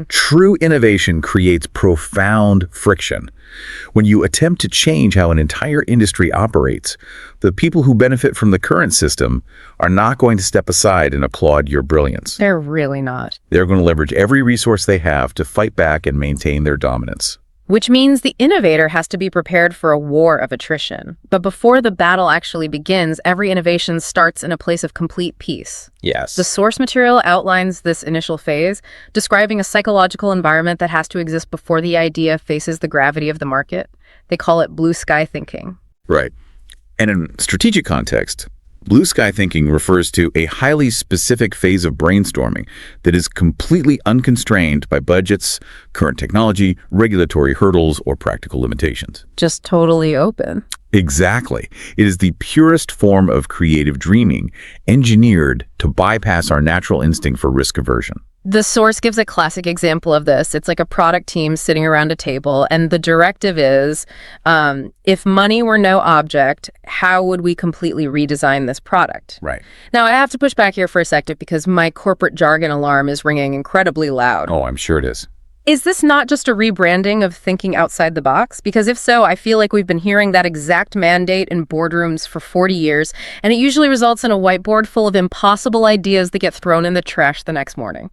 True innovation creates profound friction. When you attempt to change how an entire industry operates, the people who benefit from the current system are not going to step aside and applaud your brilliance. They're really not. They're going to leverage every resource they have to fight back and maintain their dominance. Which means the innovator has to be prepared for a war of attrition. But before the battle actually begins, every innovation starts in a place of complete peace. Yes. The source material outlines this initial phase, describing a psychological environment that has to exist before the idea faces the gravity of the market. They call it blue sky thinking. Right. And in strategic context, blue sky thinking refers to a highly specific phase of brainstorming that is completely unconstrained by budgets, current technology, regulatory hurdles, or practical limitations. Just totally open. Exactly. It is the purest form of creative dreaming, engineered to bypass our natural instinct for risk aversion. The source gives a classic example of this. It's like a product team sitting around a table, and the directive is, if money were no object, how would we completely redesign this product? Right. Now, I have to push back here for a second because my corporate jargon alarm is ringing incredibly loud. Oh, I'm sure it is. Is this not just a rebranding of thinking outside the box? Because if so, I feel like we've been hearing that exact mandate in boardrooms for 40 years, and it usually results in a whiteboard full of impossible ideas that get thrown in the trash the next morning.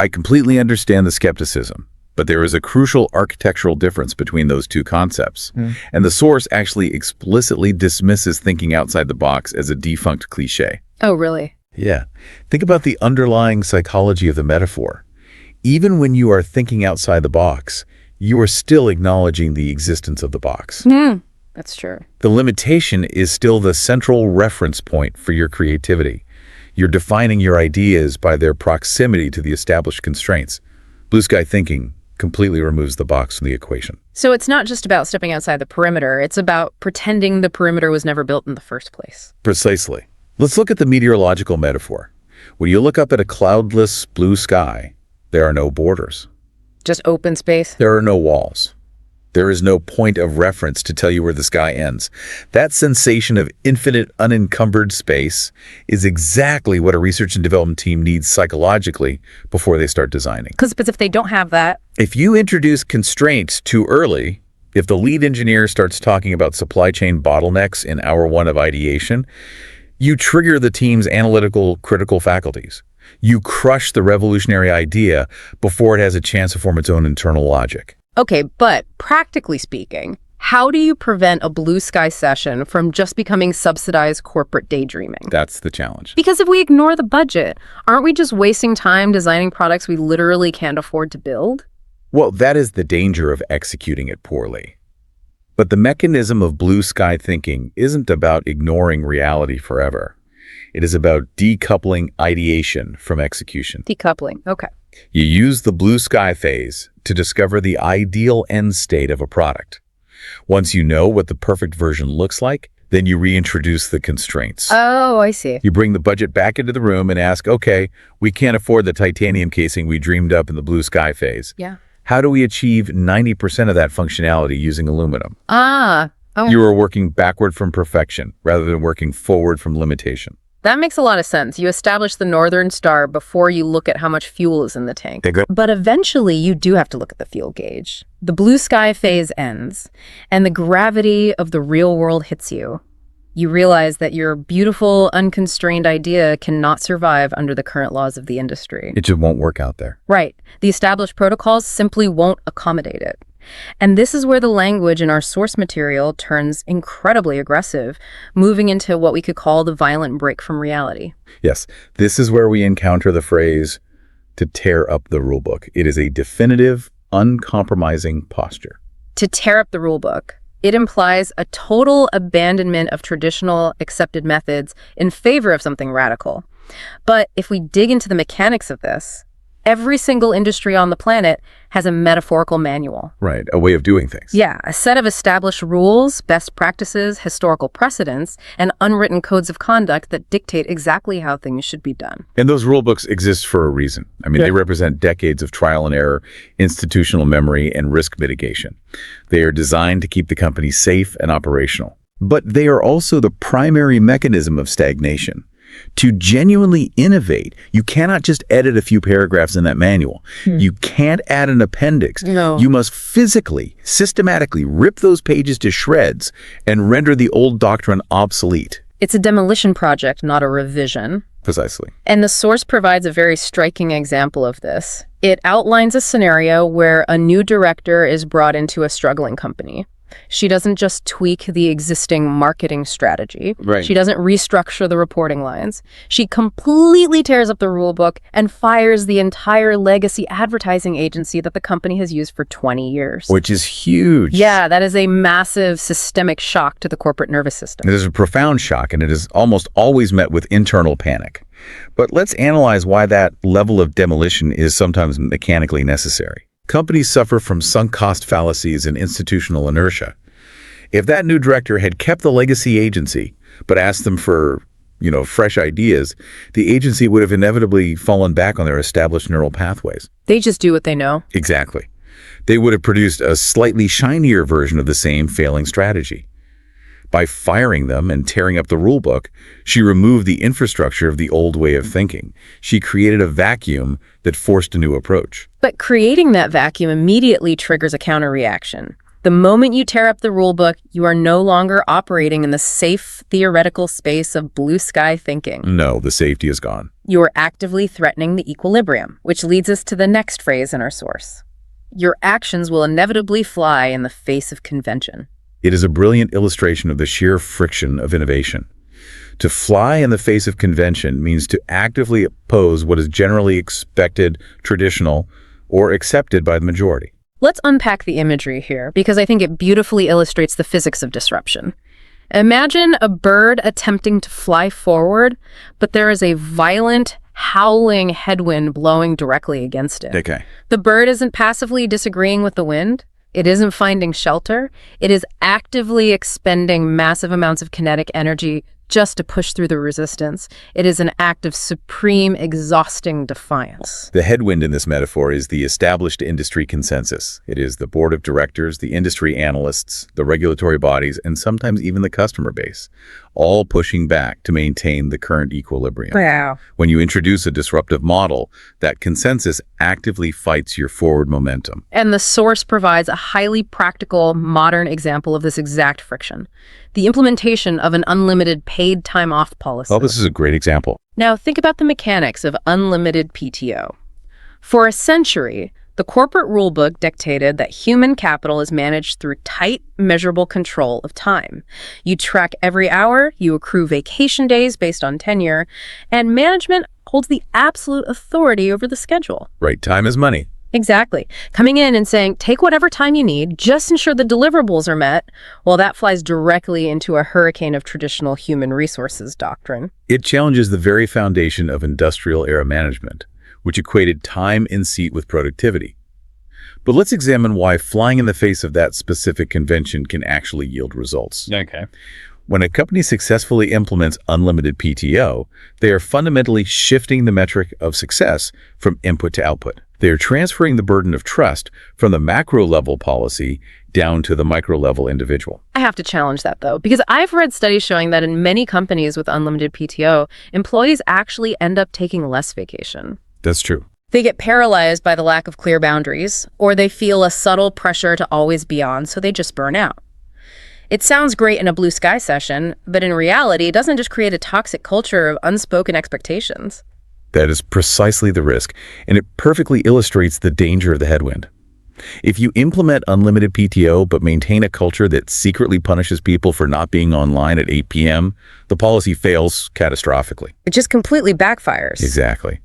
I completely understand the skepticism, but there is a crucial architectural difference between those two concepts. And the source actually explicitly dismisses thinking outside the box as a defunct cliche. Oh, really? Yeah. Think about the underlying psychology of the metaphor. Even when you are thinking outside the box, you are still acknowledging the existence of the box. That's true. The limitation is still the central reference point for your creativity. You're defining your ideas by their proximity to the established constraints. Blue sky thinking completely removes the box from the equation. So it's not just about stepping outside the perimeter. It's about pretending the perimeter was never built in the first place. Precisely. Let's look at the meteorological metaphor. When you look up at a cloudless blue sky, there are no borders. Just open space? There are no walls. There is no point of reference to tell you where the sky ends. That sensation of infinite, unencumbered space is exactly what a research and development team needs psychologically before they start designing. Because if they don't have that... If you introduce constraints too early, if the lead engineer starts talking about supply chain bottlenecks in hour one of ideation, you trigger the team's analytical, critical faculties. You crush the revolutionary idea before it has a chance to form its own internal logic. Okay, but practically speaking, how do you prevent a blue sky session from just becoming subsidized corporate daydreaming? That's the challenge. Because if we ignore the budget, aren't we just wasting time designing products we literally can't afford to build? Well, that is the danger of executing it poorly. But the mechanism of blue sky thinking isn't about ignoring reality forever. It is about decoupling ideation from execution. Decoupling, okay. You use the blue sky phase to discover the ideal end state of a product. Once you know what the perfect version looks like, then you reintroduce the constraints. Oh, I see. You bring the budget back into the room and ask, okay, we can't afford the titanium casing we dreamed up in the blue sky phase. Yeah. How do we achieve 90% of that functionality using aluminum? Oh. You are working backward from perfection rather than working forward from limitation. That makes a lot of sense. You establish the Northern Star before you look at how much fuel is in the tank. Okay, good. But eventually, you do have to look at the fuel gauge. The blue sky phase ends, and the gravity of the real world hits you. You realize that your beautiful, unconstrained idea cannot survive under the current laws of the industry. It just won't work out there. Right. The established protocols simply won't accommodate it. And this is where the language in our source material turns incredibly aggressive, moving into what we could call the violent break from reality. Yes, this is where we encounter the phrase, to tear up the rulebook. It is a definitive, uncompromising posture. To tear up the rulebook, it implies a total abandonment of traditional accepted methods in favor of something radical. But if we dig into the mechanics of this, every single industry on the planet has a metaphorical manual. Right, a way of doing things. Yeah, a set of established rules, best practices, historical precedents, and unwritten codes of conduct that dictate exactly how things should be done. And those rule books exist for a reason. I mean, They represent decades of trial and error, institutional memory, and risk mitigation. They are designed to keep the company safe and operational. But they are also the primary mechanism of stagnation. To genuinely innovate, you cannot just edit a few paragraphs in that manual. You can't add an appendix. No. You must physically, systematically rip those pages to shreds and render the old doctrine obsolete. It's a demolition project, not a revision. Precisely. And the source provides a very striking example of this. It outlines a scenario where a new director is brought into a struggling company. She doesn't just tweak the existing marketing strategy. Right. She doesn't restructure the reporting lines. She completely tears up the rule book and fires the entire legacy advertising agency that the company has used for 20 years. Which is huge. Yeah, that is a massive systemic shock to the corporate nervous system. It is a profound shock, and it is almost always met with internal panic. But let's analyze why that level of demolition is sometimes mechanically necessary. Companies suffer from sunk cost fallacies and institutional inertia. If that new director had kept the legacy agency, but asked them for, fresh ideas, the agency would have inevitably fallen back on their established neural pathways. They just do what they know. Exactly. They would have produced a slightly shinier version of the same failing strategy. By firing them and tearing up the rulebook, she removed the infrastructure of the old way of thinking. She created a vacuum that forced a new approach. But creating that vacuum immediately triggers a counter-reaction. The moment you tear up the rulebook, you are no longer operating in the safe, theoretical space of blue sky thinking. No, the safety is gone. You are actively threatening the equilibrium, which leads us to the next phrase in our source. Your actions will inevitably fly in the face of convention. It is a brilliant illustration of the sheer friction of innovation. To fly in the face of convention means to actively oppose what is generally expected, traditional, or accepted by the majority. Let's unpack the imagery here, because I think it beautifully illustrates the physics of disruption. Imagine a bird attempting to fly forward, but there is a violent, howling headwind blowing directly against it. Okay. The bird isn't passively disagreeing with the wind. It isn't finding shelter. It is actively expending massive amounts of kinetic energy just to push through the resistance. It is an act of supreme, exhausting defiance. The headwind in this metaphor is the established industry consensus. It is the board of directors, the industry analysts, the regulatory bodies, and sometimes even the customer base, all pushing back to maintain the current equilibrium. Wow. When you introduce a disruptive model, that consensus actively fights your forward momentum. And the source provides a highly practical, modern example of this exact friction. The implementation of an unlimited paid time off policy. Well, this is a great example. Now, think about the mechanics of unlimited PTO. For a century, the corporate rulebook dictated that human capital is managed through tight, measurable control of time. You track every hour, you accrue vacation days based on tenure, and management holds the absolute authority over the schedule. Right, time is money. Exactly. Coming in and saying, take whatever time you need, just ensure the deliverables are met, well, that flies directly into a hurricane of traditional human resources doctrine. It challenges the very foundation of industrial era management, which equated time in seat with productivity. But let's examine why flying in the face of that specific convention can actually yield results. Okay. When a company successfully implements unlimited PTO, they are fundamentally shifting the metric of success from input to output. They are transferring the burden of trust from the macro-level policy down to the micro-level individual. I have to challenge that, though, because I've read studies showing that in many companies with unlimited PTO, employees actually end up taking less vacation. That's true. They get paralyzed by the lack of clear boundaries, or they feel a subtle pressure to always be on, so they just burn out. It sounds great in a blue sky session, but in reality, it doesn't just create a toxic culture of unspoken expectations. That is precisely the risk, and it perfectly illustrates the danger of the headwind. If you implement unlimited PTO but maintain a culture that secretly punishes people for not being online at 8 p.m., the policy fails catastrophically. It just completely backfires. Exactly.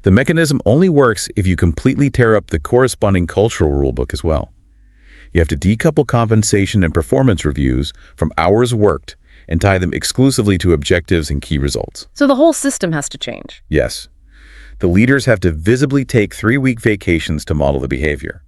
The mechanism only works if you completely tear up the corresponding cultural rulebook as well. You have to decouple compensation and performance reviews from hours worked and tie them exclusively to objectives and key results. So the whole system has to change. Yes. The leaders have to visibly take 3-week vacations to model the behavior.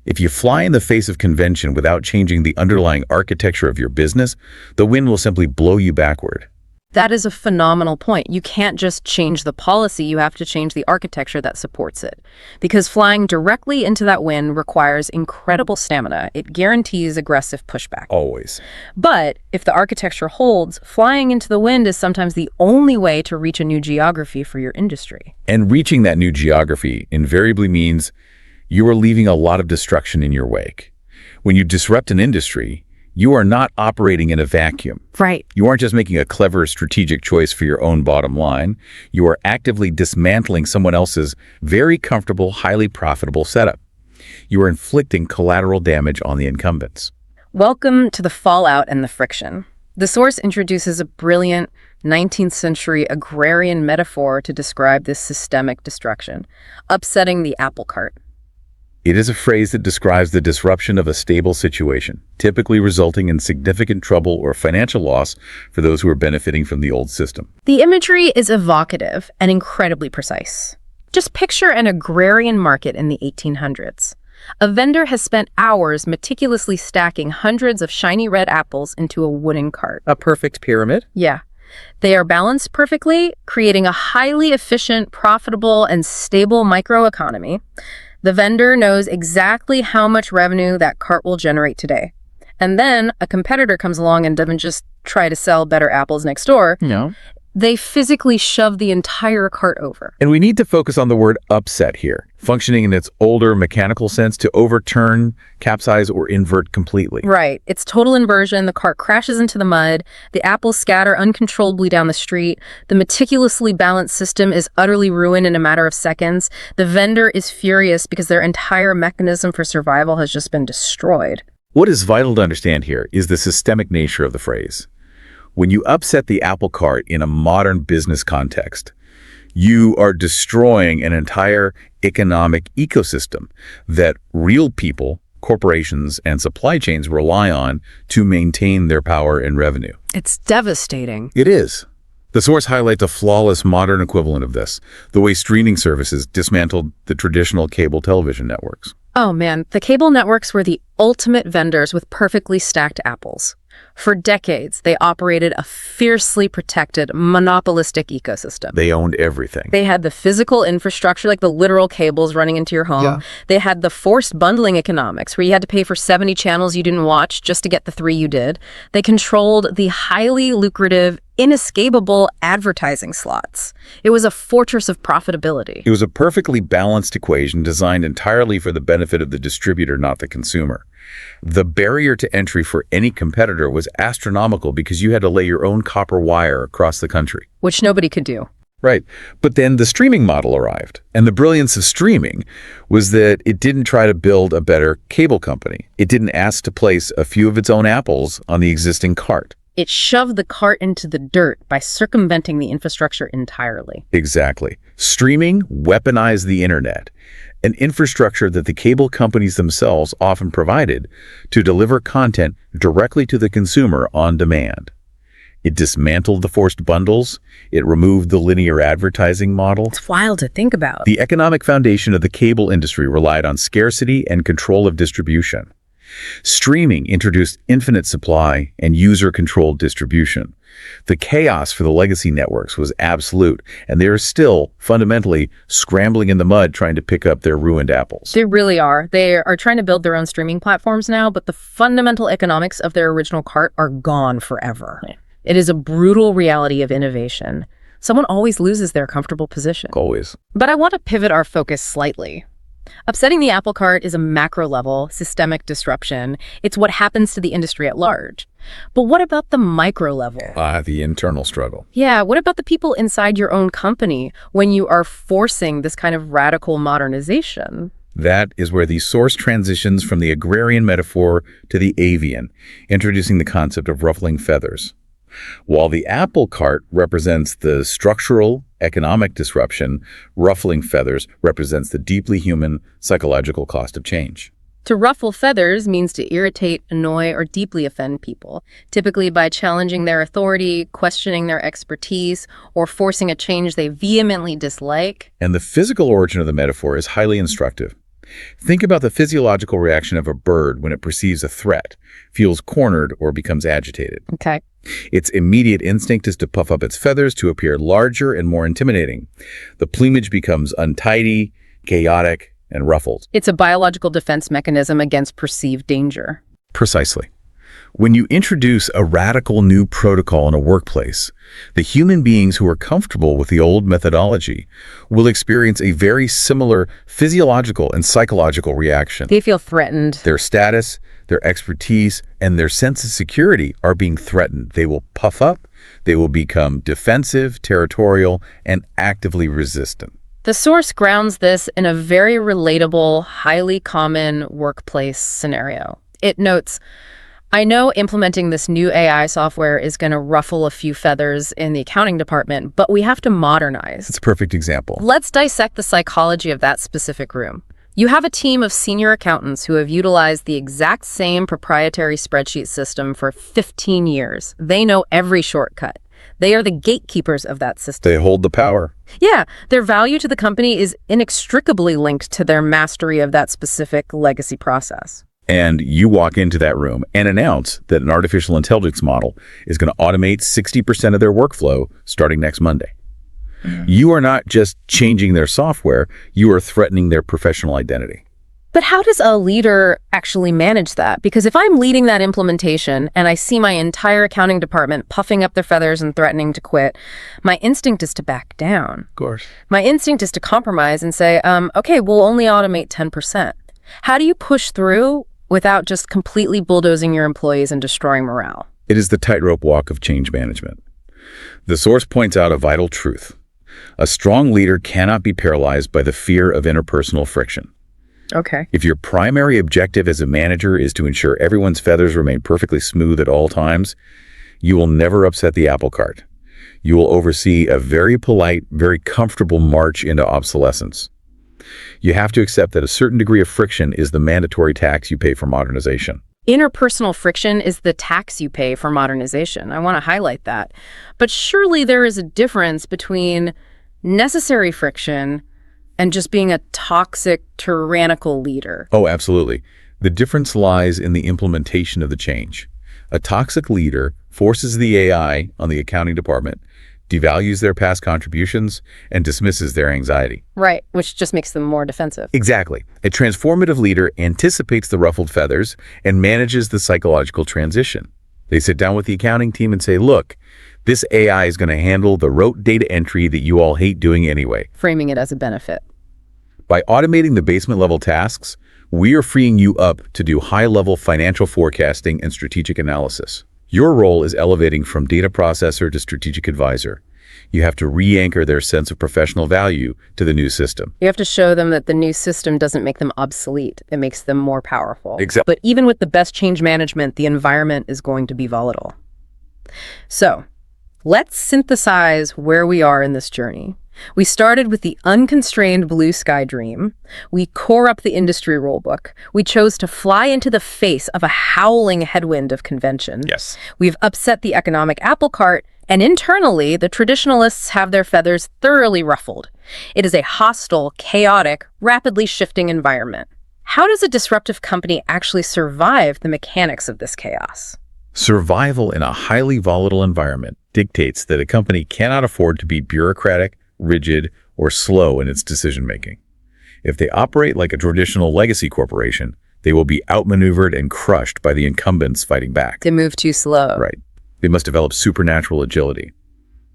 If you fly in the face of convention without changing the underlying architecture of your business, the wind will simply blow you backward. That is a phenomenal point. You can't just change the policy, you have to change the architecture that supports it. Because flying directly into that wind requires incredible stamina. It guarantees aggressive pushback. Always. But if the architecture holds, flying into the wind is sometimes the only way to reach a new geography for your industry. And reaching that new geography invariably means you are leaving a lot of destruction in your wake. When you disrupt an industry, you are not operating in a vacuum. Right. You aren't just making a clever strategic choice for your own bottom line. You are actively dismantling someone else's very comfortable, highly profitable setup. You are inflicting collateral damage on the incumbents. Welcome to the fallout and the friction. The source introduces a brilliant 19th century agrarian metaphor to describe this systemic destruction, upsetting the apple cart. It is a phrase that describes the disruption of a stable situation, typically resulting in significant trouble or financial loss for those who are benefiting from the old system. The imagery is evocative and incredibly precise. Just picture an agrarian market in the 1800s. A vendor has spent hours meticulously stacking hundreds of shiny red apples into a wooden cart. A perfect pyramid? Yeah. They are balanced perfectly, creating a highly efficient, profitable, and stable microeconomy. The vendor knows exactly how much revenue that cart will generate today. And then a competitor comes along and doesn't just try to sell better apples next door. No. They physically shove the entire cart over. And we need to focus on the word upset here, functioning in its older mechanical sense to overturn, capsize, or invert completely. Right. It's total inversion. The cart crashes into the mud. The apples scatter uncontrollably down the street. The meticulously balanced system is utterly ruined in a matter of seconds. The vendor is furious because their entire mechanism for survival has just been destroyed. What is vital to understand here is the systemic nature of the phrase. When you upset the apple cart in a modern business context, you are destroying an entire economic ecosystem that real people, corporations, and supply chains rely on to maintain their power and revenue. It's devastating. It is. The source highlights a flawless modern equivalent of this, the way streaming services dismantled the traditional cable television networks. Oh man, the cable networks were the ultimate vendors with perfectly stacked apples. For decades, they operated a fiercely protected, monopolistic ecosystem. They owned everything. They had the physical infrastructure, like the literal cables running into your home. Yeah. They had the forced bundling economics, where you had to pay for 70 channels you didn't watch just to get the 3 you did. They controlled the highly lucrative, inescapable advertising slots. It was a fortress of profitability. It was a perfectly balanced equation designed entirely for the benefit of the distributor, not the consumer. The barrier to entry for any competitor was astronomical because you had to lay your own copper wire across the country. Which nobody could do. Right. But then the streaming model arrived. And the brilliance of streaming was that it didn't try to build a better cable company. It didn't ask to place a few of its own apples on the existing cart. It shoved the cart into the dirt by circumventing the infrastructure entirely. Exactly. Streaming weaponized the internet, an infrastructure that the cable companies themselves often provided to deliver content directly to the consumer on demand. It dismantled the forced bundles. It removed the linear advertising model. It's wild to think about. The economic foundation of the cable industry relied on scarcity and control of distribution. Streaming introduced infinite supply and user-controlled distribution. The chaos for the legacy networks was absolute, and they are still, fundamentally, scrambling in the mud trying to pick up their ruined apples. They really are. They are trying to build their own streaming platforms now, but the fundamental economics of their original cart are gone forever. Right. It is a brutal reality of innovation. Someone always loses their comfortable position. Always. But I want to pivot our focus slightly. Upsetting the apple cart is a macro-level, systemic disruption. It's what happens to the industry at large. But what about the micro-level? The internal struggle. Yeah, what about the people inside your own company when you are forcing this kind of radical modernization? That is where the source transitions from the agrarian metaphor to the avian, introducing the concept of ruffling feathers. While the apple cart represents the structural, economic disruption, ruffling feathers represents the deeply human, psychological cost of change. To ruffle feathers means to irritate, annoy, or deeply offend people, typically by challenging their authority, questioning their expertise, or forcing a change they vehemently dislike. And the physical origin of the metaphor is highly instructive. Think about the physiological reaction of a bird when it perceives a threat, feels cornered, or becomes agitated. Okay. Its immediate instinct is to puff up its feathers to appear larger and more intimidating. The plumage becomes untidy, chaotic, and ruffled. It's a biological defense mechanism against perceived danger. Precisely. When you introduce a radical new protocol in a workplace, the human beings who are comfortable with the old methodology will experience a very similar physiological and psychological reaction. They feel threatened. Their status, their expertise, and their sense of security are being threatened. They will puff up, they will become defensive, territorial, and actively resistant. The source grounds this in a very relatable, highly common workplace scenario. It notes, I know implementing this new AI software is going to ruffle a few feathers in the accounting department, but we have to modernize. It's a perfect example. Let's dissect the psychology of that specific room. You have a team of senior accountants who have utilized the exact same proprietary spreadsheet system for 15 years. They know every shortcut. They are the gatekeepers of that system. They hold the power. Yeah, their value to the company is inextricably linked to their mastery of that specific legacy process. And you walk into that room and announce that an artificial intelligence model is going to automate 60% of their workflow starting next Monday. You are not just changing their software, you are threatening their professional identity. But how does a leader actually manage that? Because if I'm leading that implementation and I see my entire accounting department puffing up their feathers and threatening to quit, my instinct is to back down. Of course. My instinct is to compromise and say, okay, we'll only automate 10%. How do you push through without just completely bulldozing your employees and destroying morale? It is the tightrope walk of change management. The source points out a vital truth. A strong leader cannot be paralyzed by the fear of interpersonal friction. Okay. If your primary objective as a manager is to ensure everyone's feathers remain perfectly smooth at all times, you will never upset the apple cart. You will oversee a very polite, very comfortable march into obsolescence. You have to accept that a certain degree of friction is the mandatory tax you pay for modernization. Interpersonal friction is the tax you pay for modernization. I want to highlight that. But surely there is a difference between necessary friction and just being a toxic, tyrannical leader. Oh, absolutely. The difference lies in the implementation of the change. A toxic leader forces the AI on the accounting department, devalues their past contributions, and dismisses their anxiety. Right, which just makes them more defensive. Exactly. A transformative leader anticipates the ruffled feathers and manages the psychological transition. They sit down with the accounting team and say, look, this AI is going to handle the rote data entry that you all hate doing anyway. Framing it as a benefit. By automating the basement level tasks, we are freeing you up to do high-level financial forecasting and strategic analysis. Your role is elevating from data processor to strategic advisor. You have to re-anchor their sense of professional value to the new system. You have to show them that the new system doesn't make them obsolete. It makes them more powerful. Exactly. But even with the best change management, the environment is going to be volatile. So, let's synthesize where we are in this journey. We started with the unconstrained blue sky dream. We core up the industry rulebook. We chose to fly into the face of a howling headwind of convention. Yes. We've upset the economic apple cart, and internally, the traditionalists have their feathers thoroughly ruffled. It is a hostile, chaotic, rapidly shifting environment. How does a disruptive company actually survive the mechanics of this chaos? Survival in a highly volatile environment dictates that a company cannot afford to be bureaucratic, rigid, or slow in its decision-making. If they operate like a traditional legacy corporation, they will be outmaneuvered and crushed by the incumbents fighting back. They move too slow. Right. They must develop supernatural agility.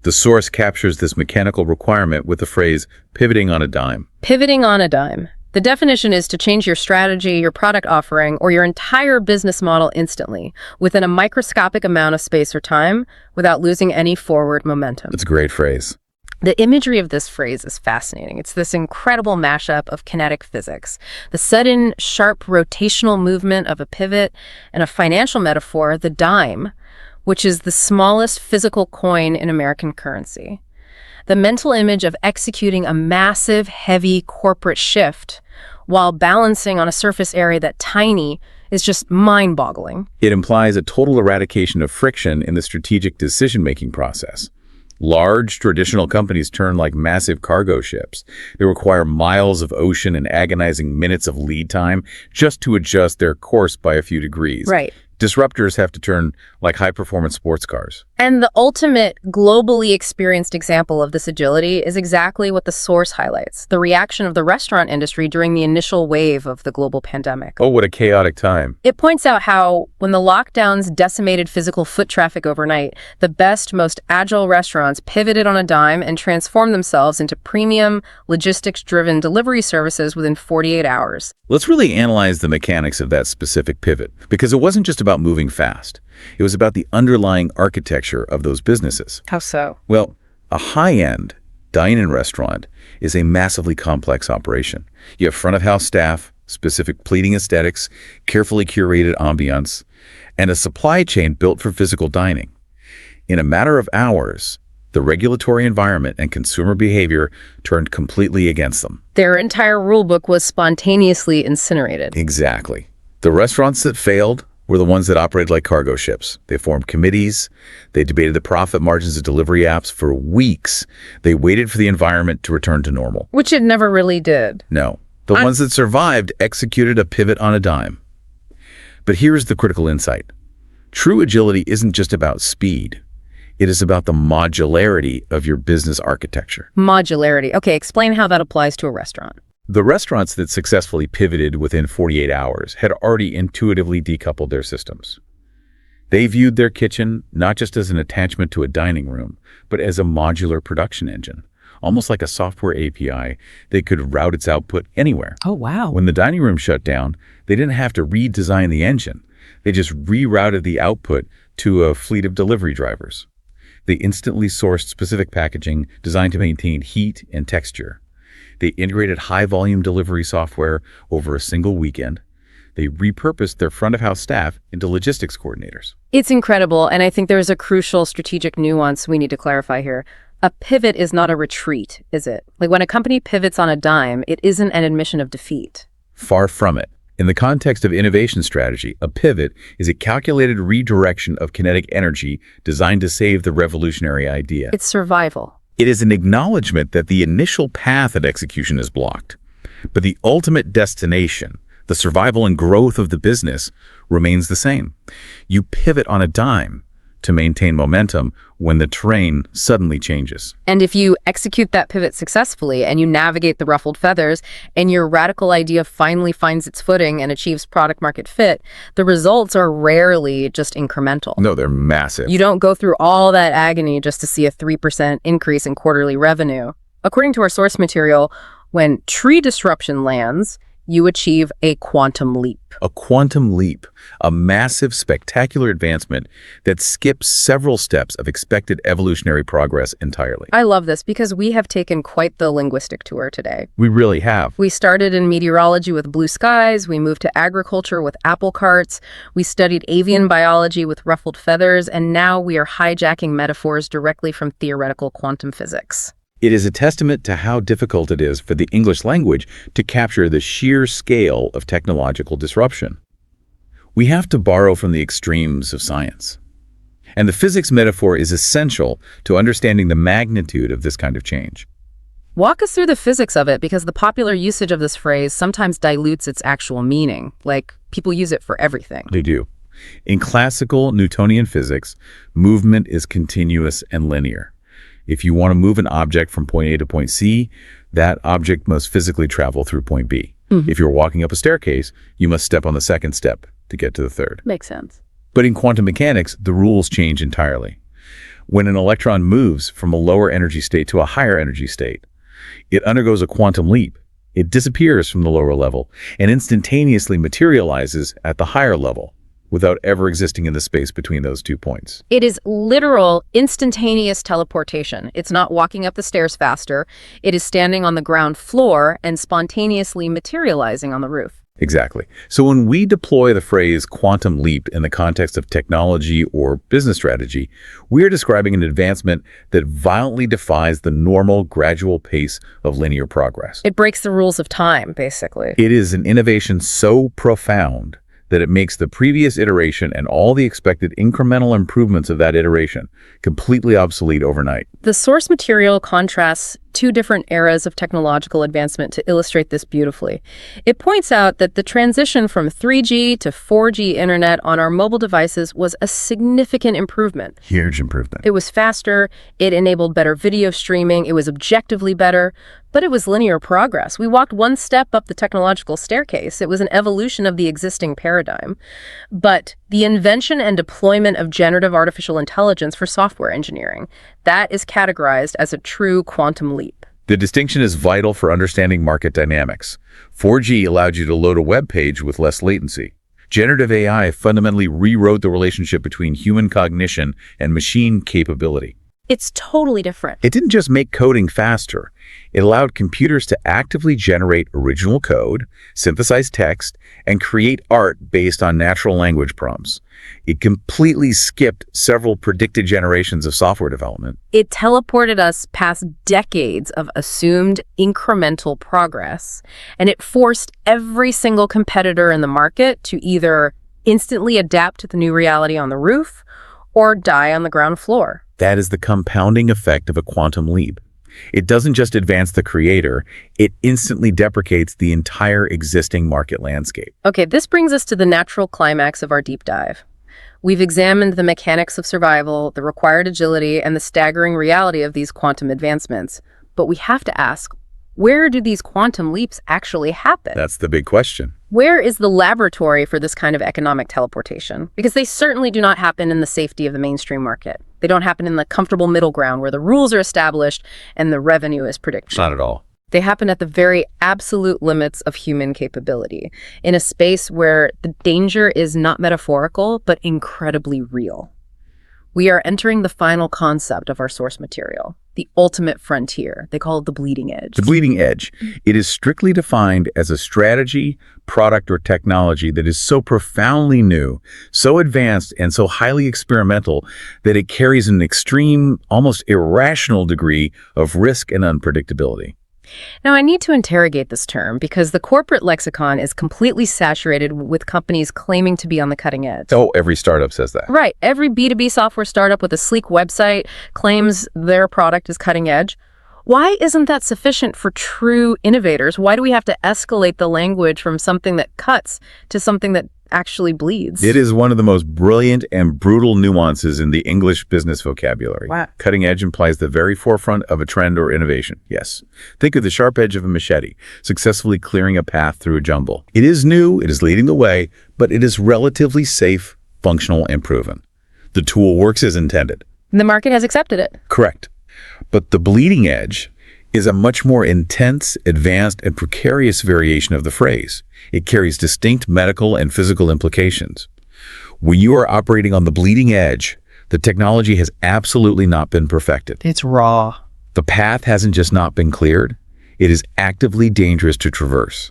The source captures this mechanical requirement with the phrase pivoting on a dime. Pivoting on a dime. The definition is to change your strategy, your product offering, or your entire business model instantly, within a microscopic amount of space or time, without losing any forward momentum. It's a great phrase. The imagery of this phrase is fascinating. It's this incredible mashup of kinetic physics, the sudden, sharp rotational movement of a pivot, and a financial metaphor, the dime, which is the smallest physical coin in American currency. The mental image of executing a massive, heavy corporate shift while balancing on a surface area that tiny is just mind-boggling. It implies a total eradication of friction in the strategic decision-making process. Large, traditional companies turn like massive cargo ships. They require miles of ocean and agonizing minutes of lead time just to adjust their course by a few degrees. Right. Disruptors have to turn like high-performance sports cars. And the ultimate globally experienced example of this agility is exactly what the source highlights, the reaction of the restaurant industry during the initial wave of the global pandemic. Oh, what a chaotic time. It points out how, when the lockdowns decimated physical foot traffic overnight, the best, most agile restaurants pivoted on a dime and transformed themselves into premium, logistics-driven delivery services within 48 hours. Let's really analyze the mechanics of that specific pivot, because it wasn't just about moving fast. It was about the underlying architecture of those businesses. How so? Well, a high-end dine-in restaurant is a massively complex operation. You have front-of-house staff, specific pleasing aesthetics, carefully curated ambiance, and a supply chain built for physical dining. In a matter of hours, the regulatory environment and consumer behavior turned completely against them. Their entire rulebook was spontaneously incinerated. Exactly. The restaurants that failed were the ones that operated like cargo ships. They formed committees. They debated the profit margins of delivery apps for weeks. They waited for the environment to return to normal. Which it never really did. No. The ones that survived executed a pivot on a dime. But here's the critical insight. True agility isn't just about speed. It is about the modularity of your business architecture. Modularity. Okay, explain how that applies to a restaurant. The restaurants that successfully pivoted within 48 hours had already intuitively decoupled their systems. They viewed their kitchen not just as an attachment to a dining room, but as a modular production engine. Almost like a software API, they could route its output anywhere. Oh, wow. When the dining room shut down, they didn't have to redesign the engine. They just rerouted the output to a fleet of delivery drivers. They instantly sourced specific packaging designed to maintain heat and texture. They integrated high-volume delivery software over a single weekend. They repurposed their front-of-house staff into logistics coordinators. It's incredible, and I think there's a crucial strategic nuance we need to clarify here. A pivot is not a retreat, is it? Like when a company pivots on a dime, it isn't an admission of defeat. Far from it. In the context of innovation strategy, a pivot is a calculated redirection of kinetic energy designed to save the revolutionary idea. It's survival. It is an acknowledgement that the initial path at execution is blocked, but the ultimate destination, the survival and growth of the business, remains the same. You pivot on a dime to maintain momentum when the terrain suddenly changes. And if you execute that pivot successfully and you navigate the ruffled feathers and your radical idea finally finds its footing and achieves product market fit, the results are rarely just incremental. No, they're massive. You don't go through all that agony just to see a 3% increase in quarterly revenue. According to our source material, when tree disruption lands, you achieve a quantum leap. A quantum leap, a massive, spectacular advancement that skips several steps of expected evolutionary progress entirely. I love this because we have taken quite the linguistic tour today. We really have. We started in meteorology with blue skies, we moved to agriculture with apple carts, we studied avian biology with ruffled feathers, and now we are hijacking metaphors directly from theoretical quantum physics. It is a testament to how difficult it is for the English language to capture the sheer scale of technological disruption. We have to borrow from the extremes of science. And the physics metaphor is essential to understanding the magnitude of this kind of change. Walk us through the physics of it, because the popular usage of this phrase sometimes dilutes its actual meaning. Like, people use it for everything. They do. In classical Newtonian physics, movement is continuous and linear. If you want to move an object from point A to point C, that object must physically travel through point B. If you're walking up a staircase, you must step on the second step to get to the third. Makes sense. But in quantum mechanics, the rules change entirely. When an electron moves from a lower energy state to a higher energy state, it undergoes a quantum leap. It disappears from the lower level and instantaneously materializes at the higher level without ever existing in the space between those 2 points. It is literal, instantaneous teleportation. It's not walking up the stairs faster. It is standing on the ground floor and spontaneously materializing on the roof. Exactly. So when we deploy the phrase quantum leap in the context of technology or business strategy, we are describing an advancement that violently defies the normal, gradual pace of linear progress. It breaks the rules of time, basically. It is an innovation so profound that it makes the previous iteration and all the expected incremental improvements of that iteration completely obsolete overnight. The source material contrasts two different eras of technological advancement to illustrate this beautifully. It points out that the transition from 3G to 4G internet on our mobile devices was a significant improvement. Huge improvement. It was faster, it enabled better video streaming, it was objectively better, but it was linear progress. We walked one step up the technological staircase. It was an evolution of the existing paradigm. But the invention and deployment of generative artificial intelligence for software engineering, that is categorized as a true quantum leap. The distinction is vital for understanding market dynamics. 4G allowed you to load a web page with less latency. Generative AI fundamentally rewrote the relationship between human cognition and machine capability. It's totally different. It didn't just make coding faster. It allowed computers to actively generate original code, synthesize text, and create art based on natural language prompts. It completely skipped several predicted generations of software development. It teleported us past decades of assumed incremental progress, and it forced every single competitor in the market to either instantly adapt to the new reality on the roof or die on the ground floor. That is the compounding effect of a quantum leap. It doesn't just advance the creator, it instantly deprecates the entire existing market landscape. Okay, this brings us to the natural climax of our deep dive. We've examined the mechanics of survival, the required agility, and the staggering reality of these quantum advancements. But we have to ask, where do these quantum leaps actually happen? That's the big question. Where is the laboratory for this kind of economic teleportation? Because they certainly do not happen in the safety of the mainstream market. They don't happen in the comfortable middle ground where the rules are established and the revenue is predicted. Not at all. They happen at the very absolute limits of human capability, in a space where the danger is not metaphorical, but incredibly real. We are entering the final concept of our source material, the ultimate frontier. They call it the bleeding edge. The bleeding edge. It is strictly defined as a strategy, product, or technology that is so profoundly new, so advanced, and so highly experimental that it carries an extreme, almost irrational degree of risk and unpredictability. Now, I need to interrogate this term because the corporate lexicon is completely saturated with companies claiming to be on the cutting edge. Oh, every startup says that. Right. Every B2B software startup with a sleek website claims their product is cutting edge. Why isn't that sufficient for true innovators? Why do we have to escalate the language from something that cuts to something that actually bleeds? It is one of the most brilliant and brutal nuances in the English business vocabulary. Wow. Cutting edge implies the very forefront of a trend or innovation. Yes. Think of the sharp edge of a machete, successfully clearing a path through a jungle. It is new, it is leading the way, but it is relatively safe, functional, and proven. The tool works as intended. The market has accepted it. Correct. But the bleeding edge is a much more intense, advanced, and precarious variation of the phrase. It carries distinct medical and physical implications. When you are operating on the bleeding edge, the technology has absolutely not been perfected. It's raw. The path hasn't just not been cleared, it is actively dangerous to traverse.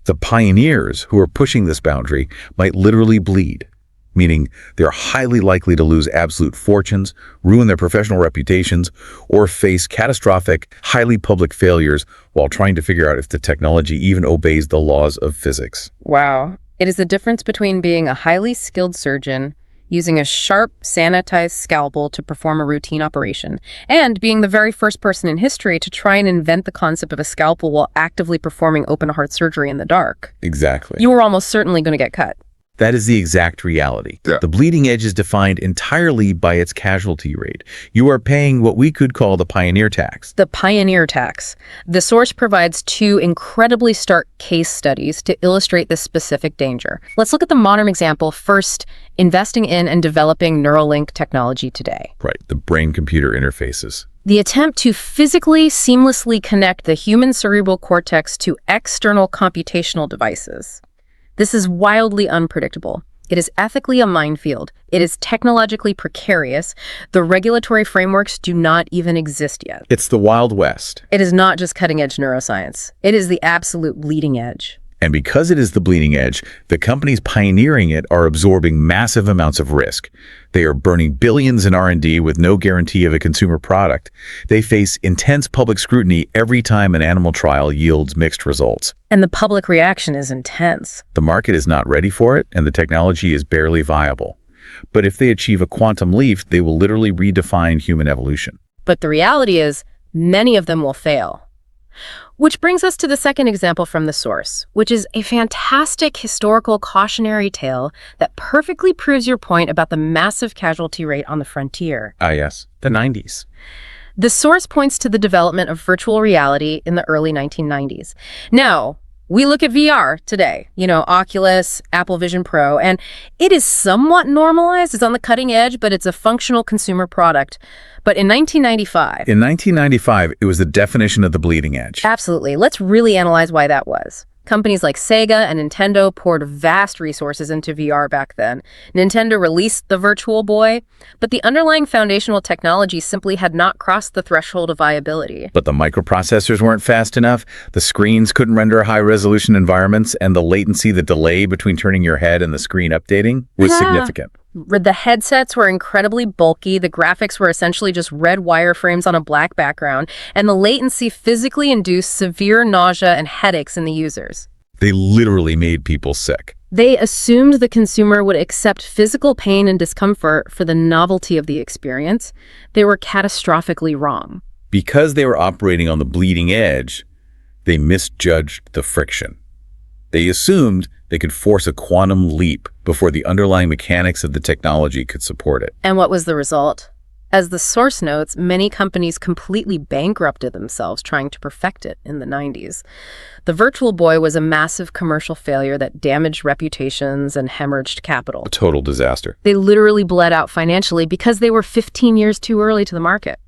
The pioneers who are pushing this boundary might literally bleed, meaning they're highly likely to lose absolute fortunes, ruin their professional reputations, or face catastrophic, highly public failures while trying to figure out if the technology even obeys the laws of physics. Wow. It is the difference between being a highly skilled surgeon using a sharp, sanitized scalpel to perform a routine operation, and being the very first person in history to try and invent the concept of a scalpel while actively performing open-heart surgery in the dark. Exactly. You were almost certainly going to get cut. That is the exact reality. Yeah. The bleeding edge is defined entirely by its casualty rate. You are paying what we could call the pioneer tax. The pioneer tax. The source provides two incredibly stark case studies to illustrate this specific danger. Let's look at the modern example first, investing in and developing Neuralink technology today. Right, the brain-computer interfaces. The attempt to physically seamlessly connect the human cerebral cortex to external computational devices. This is wildly unpredictable. It is ethically a minefield. It is technologically precarious. The regulatory frameworks do not even exist yet. It's the Wild West. It is not just cutting-edge neuroscience. It is the absolute bleeding edge. And because it is the bleeding edge, the companies pioneering it are absorbing massive amounts of risk. They are burning billions in R&D with no guarantee of a consumer product. They face intense public scrutiny every time an animal trial yields mixed results. And the public reaction is intense. The market is not ready for it, and the technology is barely viable. But if they achieve a quantum leap, they will literally redefine human evolution. But the reality is, many of them will fail. Which brings us to the second example from the source, which is a fantastic historical cautionary tale that perfectly proves your point about the massive casualty rate on the frontier. Ah, yes, the 90s. The source points to the development of virtual reality in the early 1990s. Now, we look at VR today, Oculus, Apple Vision Pro, and it is somewhat normalized. It's on the cutting edge, but it's a functional consumer product. But in 1995... In 1995, it was the definition of the bleeding edge. Absolutely. Let's really analyze why that was. Companies like Sega and Nintendo poured vast resources into VR back then. Nintendo released the Virtual Boy, but the underlying foundational technology simply had not crossed the threshold of viability. But the microprocessors weren't fast enough, the screens couldn't render high-resolution environments, and the latency, the delay between turning your head and the screen updating was significant. The headsets were incredibly bulky, the graphics were essentially just red wireframes on a black background, and the latency physically induced severe nausea and headaches in the users. They literally made people sick. They assumed the consumer would accept physical pain and discomfort for the novelty of the experience. They were catastrophically wrong. Because they were operating on the bleeding edge, they misjudged the friction. They assumed they could force a quantum leap before the underlying mechanics of the technology could support it. And what was the result? As the source notes, many companies completely bankrupted themselves trying to perfect it in the 90s. The Virtual Boy was a massive commercial failure that damaged reputations and hemorrhaged capital. A total disaster. They literally bled out financially because they were 15 years too early to the market.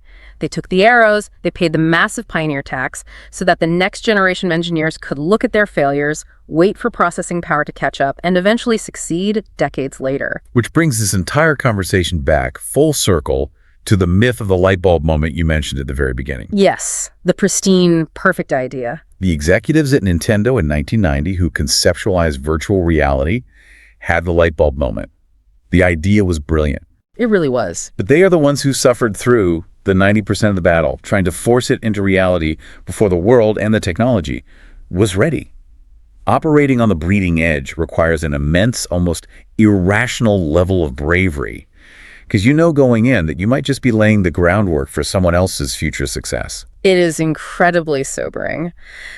They took the arrows, they paid the massive pioneer tax so that the next generation of engineers could look at their failures, wait for processing power to catch up, and eventually succeed decades later. Which brings this entire conversation back full circle to the myth of the light bulb moment you mentioned at the very beginning. Yes, the pristine, perfect idea. The executives at Nintendo in 1990 who conceptualized virtual reality had the light bulb moment. The idea was brilliant. It really was. But they are the ones who suffered through the 90% of the battle, trying to force it into reality before the world and the technology was ready. Operating on the bleeding edge requires an immense, almost irrational level of bravery, because going in that you might just be laying the groundwork for someone else's future success. It is incredibly sobering.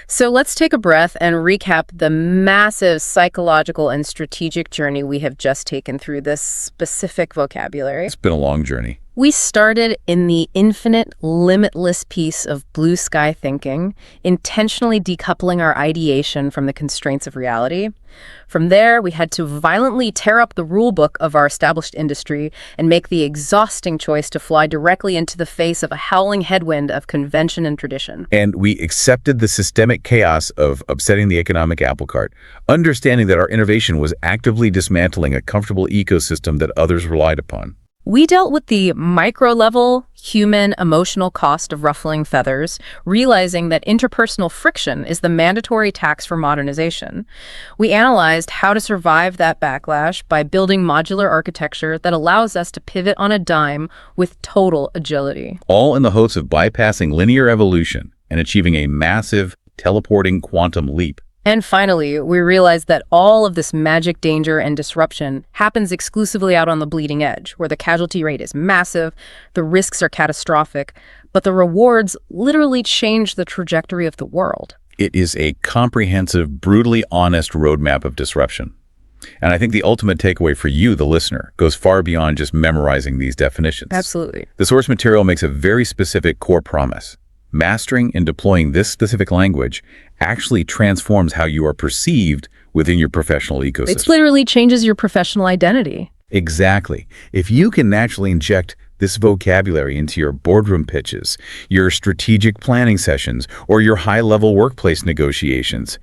So let's take a breath and recap the massive psychological and strategic journey we have just taken through this specific vocabulary. It's been a long journey. We started in the infinite, limitless piece of blue sky thinking, intentionally decoupling our ideation from the constraints of reality. From there, we had to violently tear up the rule book of our established industry and make the exhausting choice to fly directly into the face of a howling headwind of convention and tradition. And we accepted the systemic chaos of upsetting the economic apple cart, understanding that our innovation was actively dismantling a comfortable ecosystem that others relied upon. We dealt with the micro-level, human, emotional cost of ruffling feathers, realizing that interpersonal friction is the mandatory tax for modernization. We analyzed how to survive that backlash by building modular architecture that allows us to pivot on a dime with total agility. All in the hopes of bypassing linear evolution and achieving a massive, teleporting quantum leap. And finally, we realize that all of this magic, danger, and disruption happens exclusively out on the bleeding edge, where the casualty rate is massive, the risks are catastrophic, but the rewards literally change the trajectory of the world. It is a comprehensive, brutally honest roadmap of disruption. And I think the ultimate takeaway for you, the listener, goes far beyond just memorizing these definitions. Absolutely. The source material makes a very specific core promise. Mastering and deploying this specific language actually transforms how you are perceived within your professional ecosystem. It literally changes your professional identity. Exactly. If you can naturally inject this vocabulary into your boardroom pitches, your strategic planning sessions, or your high-level workplace negotiations,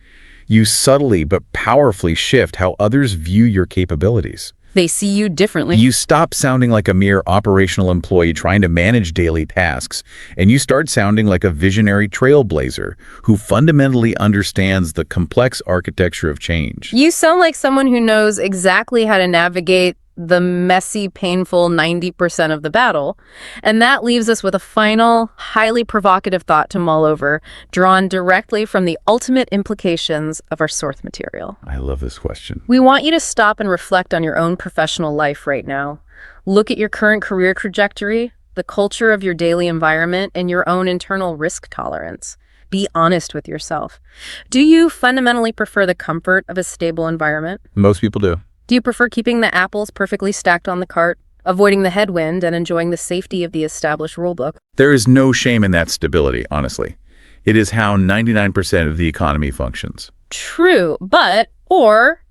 you subtly but powerfully shift how others view your capabilities. They see you differently. You stop sounding like a mere operational employee trying to manage daily tasks, and you start sounding like a visionary trailblazer who fundamentally understands the complex architecture of change. You sound like someone who knows exactly how to navigate the messy, painful 90% of the battle. And that leaves us with a final, highly provocative thought to mull over, drawn directly from the ultimate implications of our source material. I love this question. We want you to stop and reflect on your own professional life right now. Look at your current career trajectory, the culture of your daily environment, and your own internal risk tolerance. Be honest with yourself. Do you fundamentally prefer the comfort of a stable environment? Most people do. Do you prefer keeping the apples perfectly stacked on the cart, avoiding the headwind, and enjoying the safety of the established rulebook? There is no shame in that stability, honestly. It is how 99% of the economy functions. True, or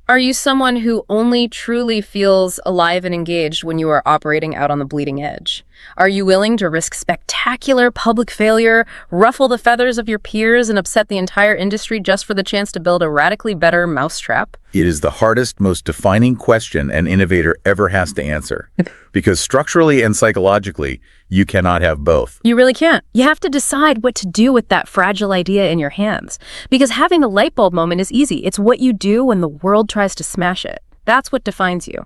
are you someone who only truly feels alive and engaged when you are operating out on the bleeding edge? Are you willing to risk spectacular public failure, ruffle the feathers of your peers, and upset the entire industry just for the chance to build a radically better mousetrap? It is the hardest, most defining question an innovator ever has to answer. Because structurally and psychologically, you cannot have both. You really can't. You have to decide what to do with that fragile idea in your hands. Because having a light bulb moment is easy. It's what you do when the world tries to smash it. That's what defines you.